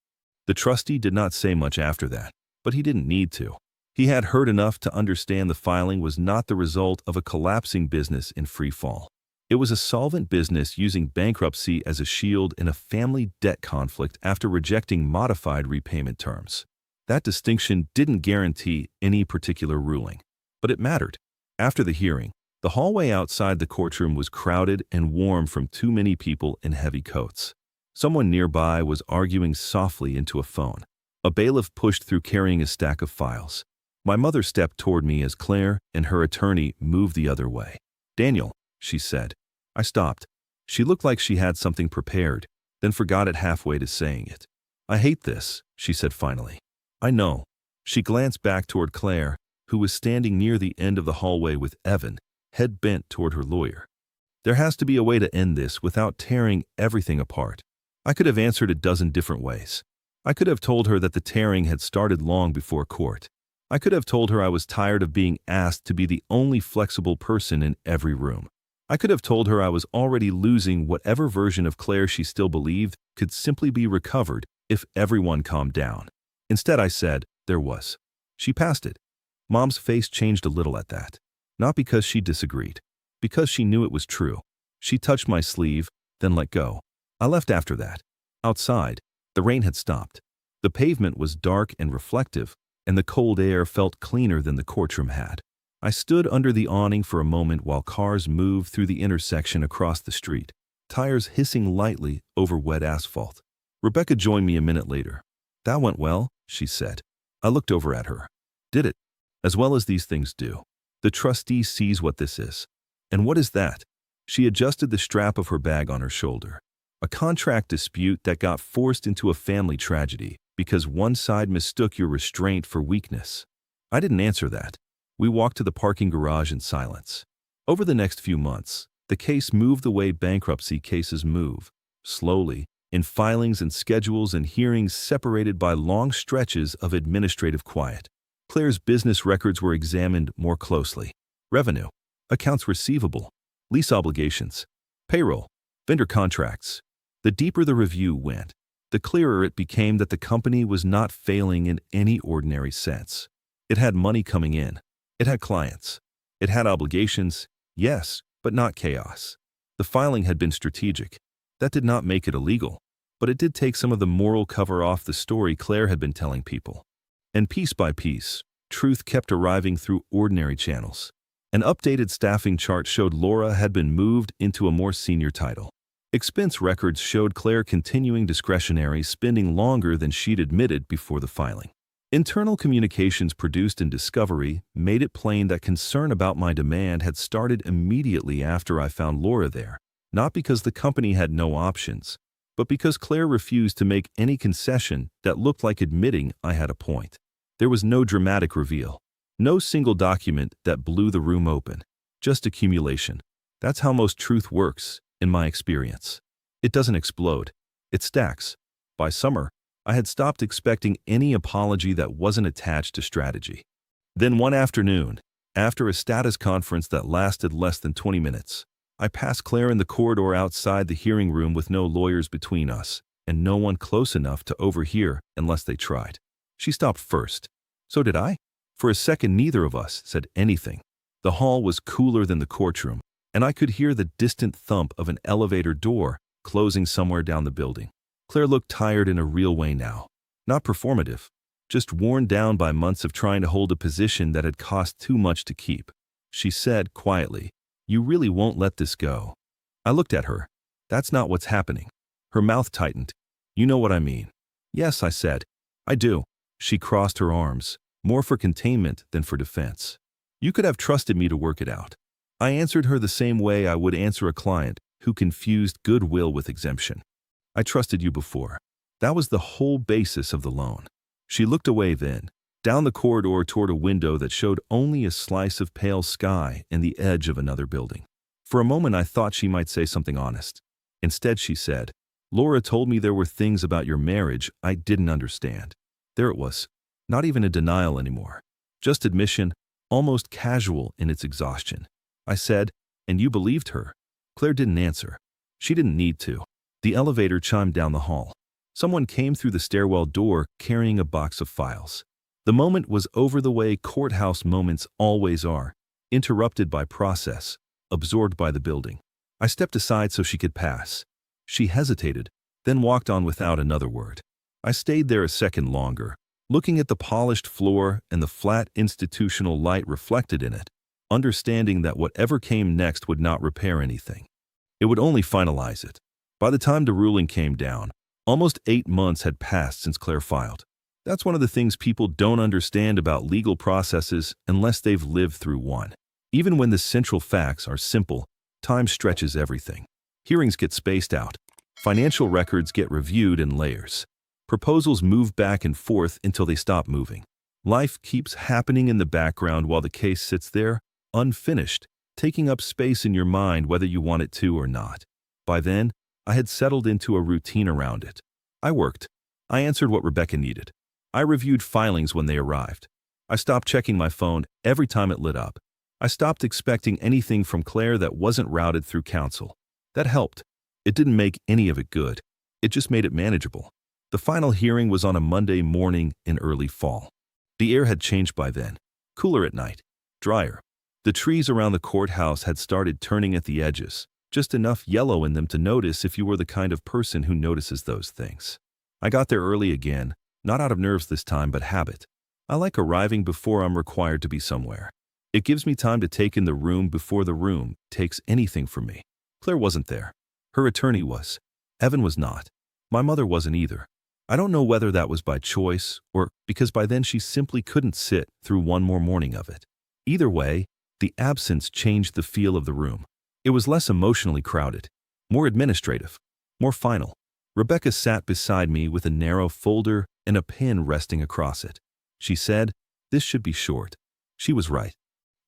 The trustee did not say much after that, but he didn't need to. He had heard enough to understand the filing was not the result of a collapsing business in free fall. It was a solvent business using bankruptcy as a shield in a family debt conflict after rejecting modified repayment terms. That distinction didn't guarantee any particular ruling, but it mattered. After the hearing, the hallway outside the courtroom was crowded and warm from too many people in heavy coats. Someone nearby was arguing softly into a phone. A bailiff pushed through carrying a stack of files. My mother stepped toward me as Claire and her attorney moved the other way. "Daniel," she said. I stopped. She looked like she had something prepared, then forgot it halfway to saying it. "I hate this," she said finally. "I know." She glanced back toward Claire, who was standing near the end of the hallway with Evan, head bent toward her lawyer. "There has to be a way to end this without tearing everything apart." I could have answered a dozen different ways. I could have told her that the tearing had started long before court. I could have told her I was tired of being asked to be the only flexible person in every room. I could have told her I was already losing whatever version of Claire she still believed could simply be recovered if everyone calmed down. Instead, I said, there was. She passed it. Mom's face changed a little at that. Not because she disagreed. Because she knew it was true. She touched my sleeve, then let go. I left after that. Outside, the rain had stopped. The pavement was dark and reflective, and the cold air felt cleaner than the courtroom had. I stood under the awning for a moment while cars moved through the intersection across the street, tires hissing lightly over wet asphalt. Rebecca joined me a minute later. "That went well," she said. I looked over at her. "Did it? As well as these things do. The trustee sees what this is." "And what is that?" She adjusted the strap of her bag on her shoulder. "A contract dispute that got forced into a family tragedy because one side mistook your restraint for weakness." I didn't answer that. We walked to the parking garage in silence. Over the next few months, the case moved the way bankruptcy cases move, slowly, in filings and schedules and hearings separated by long stretches of administrative quiet. Claire's business records were examined more closely. Revenue, accounts receivable, lease obligations, payroll, vendor contracts. The deeper the review went, the clearer it became that the company was not failing in any ordinary sense. It had money coming in. It had clients. It had obligations, yes, but not chaos. The filing had been strategic. That did not make it illegal, but it did take some of the moral cover off the story Claire had been telling people. And piece by piece, truth kept arriving through ordinary channels. An updated staffing chart showed Laura had been moved into a more senior title. Expense records showed Claire continuing discretionary spending longer than she'd admitted before the filing. Internal communications produced in Discovery made it plain that concern about my demand had started immediately after I found Laura there, not because the company had no options, but because Claire refused to make any concession that looked like admitting I had a point. There was no dramatic reveal, no single document that blew the room open, just accumulation. That's how most truth works, in my experience. It doesn't explode, it stacks. By summer, I had stopped expecting any apology that wasn't attached to strategy. Then one afternoon, after a status conference that lasted less than 20 minutes, I passed Claire in the corridor outside the hearing room with no lawyers between us and no one close enough to overhear unless they tried. She stopped first. So did I. For a second, neither of us said anything. The hall was cooler than the courtroom, and I could hear the distant thump of an elevator door closing somewhere down the building. Claire looked tired in a real way now. Not performative, just worn down by months of trying to hold a position that had cost too much to keep. She said quietly, "You really won't let this go." I looked at her. "That's not what's happening." Her mouth tightened. "You know what I mean." "Yes," I said. "I do." She crossed her arms, more for containment than for defense. "You could have trusted me to work it out." I answered her the same way I would answer a client who confused goodwill with exemption. "I trusted you before. That was the whole basis of the loan." She looked away then, down the corridor toward a window that showed only a slice of pale sky and the edge of another building. For a moment I thought she might say something honest. Instead she said, "Laura told me there were things about your marriage I didn't understand." There it was, not even a denial anymore. Just admission, almost casual in its exhaustion. I said, "And you believed her?" Claire didn't answer. She didn't need to. The elevator chimed down the hall. Someone came through the stairwell door carrying a box of files. The moment was over the way courthouse moments always are, interrupted by process, absorbed by the building. I stepped aside so she could pass. She hesitated, then walked on without another word. I stayed there a second longer, looking at the polished floor and the flat institutional light reflected in it, understanding that whatever came next would not repair anything. It would only finalize it. By the time the ruling came down, almost 8 months had passed since Claire filed. That's one of the things people don't understand about legal processes unless they've lived through one. Even when the central facts are simple, time stretches everything. Hearings get spaced out. Financial records get reviewed in layers. Proposals move back and forth until they stop moving. Life keeps happening in the background while the case sits there, unfinished, taking up space in your mind whether you want it to or not. By then, I had settled into a routine around it. I worked. I answered what Rebecca needed. I reviewed filings when they arrived. I stopped checking my phone every time it lit up. I stopped expecting anything from Claire that wasn't routed through counsel. That helped. It didn't make any of it good. It just made it manageable. The final hearing was on a Monday morning in early fall. The air had changed by then. Cooler at night. Drier. The trees around the courthouse had started turning at the edges, just enough yellow in them to notice if you were the kind of person who notices those things. I got there early again, not out of nerves this time, but habit. I like arriving before I'm required to be somewhere. It gives me time to take in the room before the room takes anything from me. Claire wasn't there. Her attorney was. Evan was not. My mother wasn't either. I don't know whether that was by choice or because by then she simply couldn't sit through one more morning of it. Either way, the absence changed the feel of the room. It was less emotionally crowded, more administrative, more final. Rebecca sat beside me with a narrow folder and a pen resting across it. She said, "This should be short." She was right.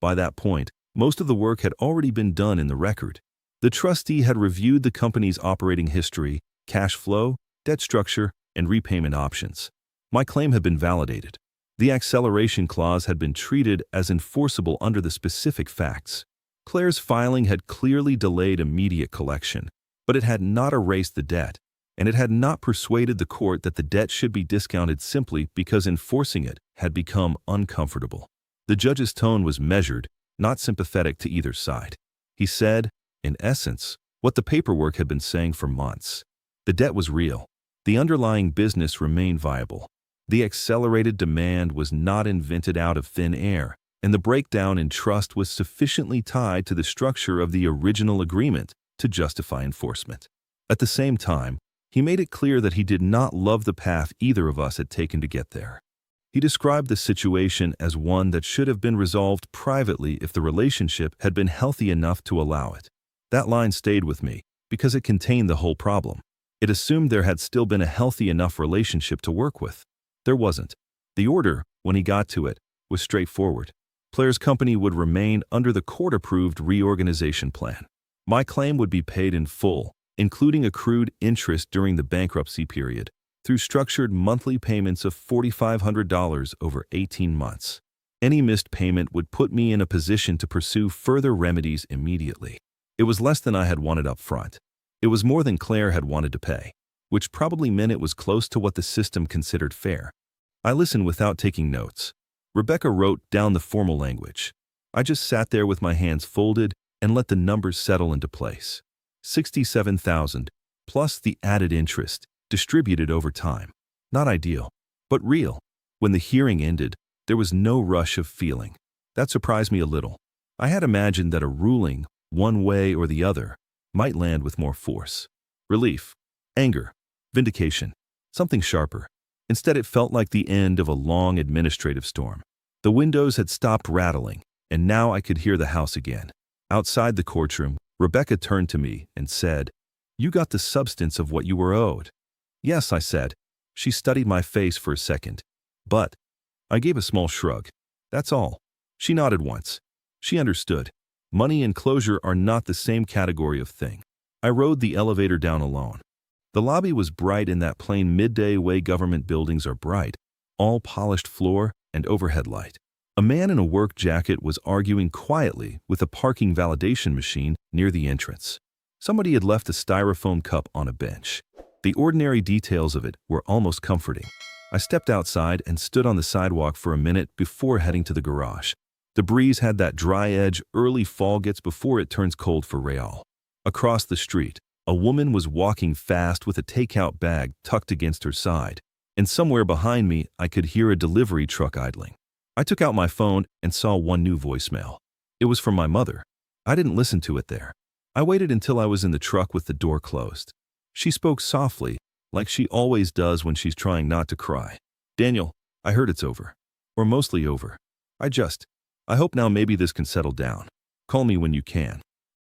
By that point, most of the work had already been done in the record. The trustee had reviewed the company's operating history, cash flow, debt structure, and repayment options. My claim had been validated. The acceleration clause had been treated as enforceable under the specific facts. Claire's filing had clearly delayed immediate collection, but it had not erased the debt, and it had not persuaded the court that the debt should be discounted simply because enforcing it had become uncomfortable. The judge's tone was measured, not sympathetic to either side. He said, in essence, what the paperwork had been saying for months. The debt was real. The underlying business remained viable. The accelerated demand was not invented out of thin air, and the breakdown in trust was sufficiently tied to the structure of the original agreement to justify enforcement. At the same time, he made it clear that he did not love the path either of us had taken to get there. He described the situation as one that should have been resolved privately if the relationship had been healthy enough to allow it. That line stayed with me because it contained the whole problem. It assumed there had still been a healthy enough relationship to work with. There wasn't. The order, when he got to it, was straightforward. Claire's company would remain under the court-approved reorganization plan. My claim would be paid in full, including accrued interest during the bankruptcy period, through structured monthly payments of $4,500 over 18 months. Any missed payment would put me in a position to pursue further remedies immediately. It was less than I had wanted up front. It was more than Claire had wanted to pay, which probably meant it was close to what the system considered fair. I listened without taking notes. Rebecca wrote down the formal language. I just sat there with my hands folded and let the numbers settle into place. $67,000, plus the added interest, distributed over time. Not ideal, but real. When the hearing ended, there was no rush of feeling. That surprised me a little. I had imagined that a ruling, one way or the other, might land with more force. Relief, anger, vindication, something sharper. Instead, it felt like the end of a long administrative storm. The windows had stopped rattling, and now I could hear the house again. Outside the courtroom, Rebecca turned to me and said, "You got the substance of what you were owed." "Yes," I said. She studied my face for a second. "But," I gave a small shrug. "That's all." She nodded once. She understood. Money and closure are not the same category of thing. I rode the elevator down alone. The lobby was bright in that plain midday way government buildings are bright, all polished floor and overhead light. A man in a work jacket was arguing quietly with a parking validation machine near the entrance. Somebody had left a styrofoam cup on a bench. The ordinary details of it were almost comforting. I stepped outside and stood on the sidewalk for a minute before heading to the garage. The breeze had that dry edge early fall gets before it turns cold for Betrayal. Across the street, a woman was walking fast with a takeout bag tucked against her side, and somewhere behind me I could hear a delivery truck idling. I took out my phone and saw one new voicemail. It was from my mother. I didn't listen to it there. I waited until I was in the truck with the door closed. She spoke softly, like she always does when she's trying not to cry. "Daniel, I heard it's over. Or mostly over. I hope now maybe this can settle down. Call me when you can."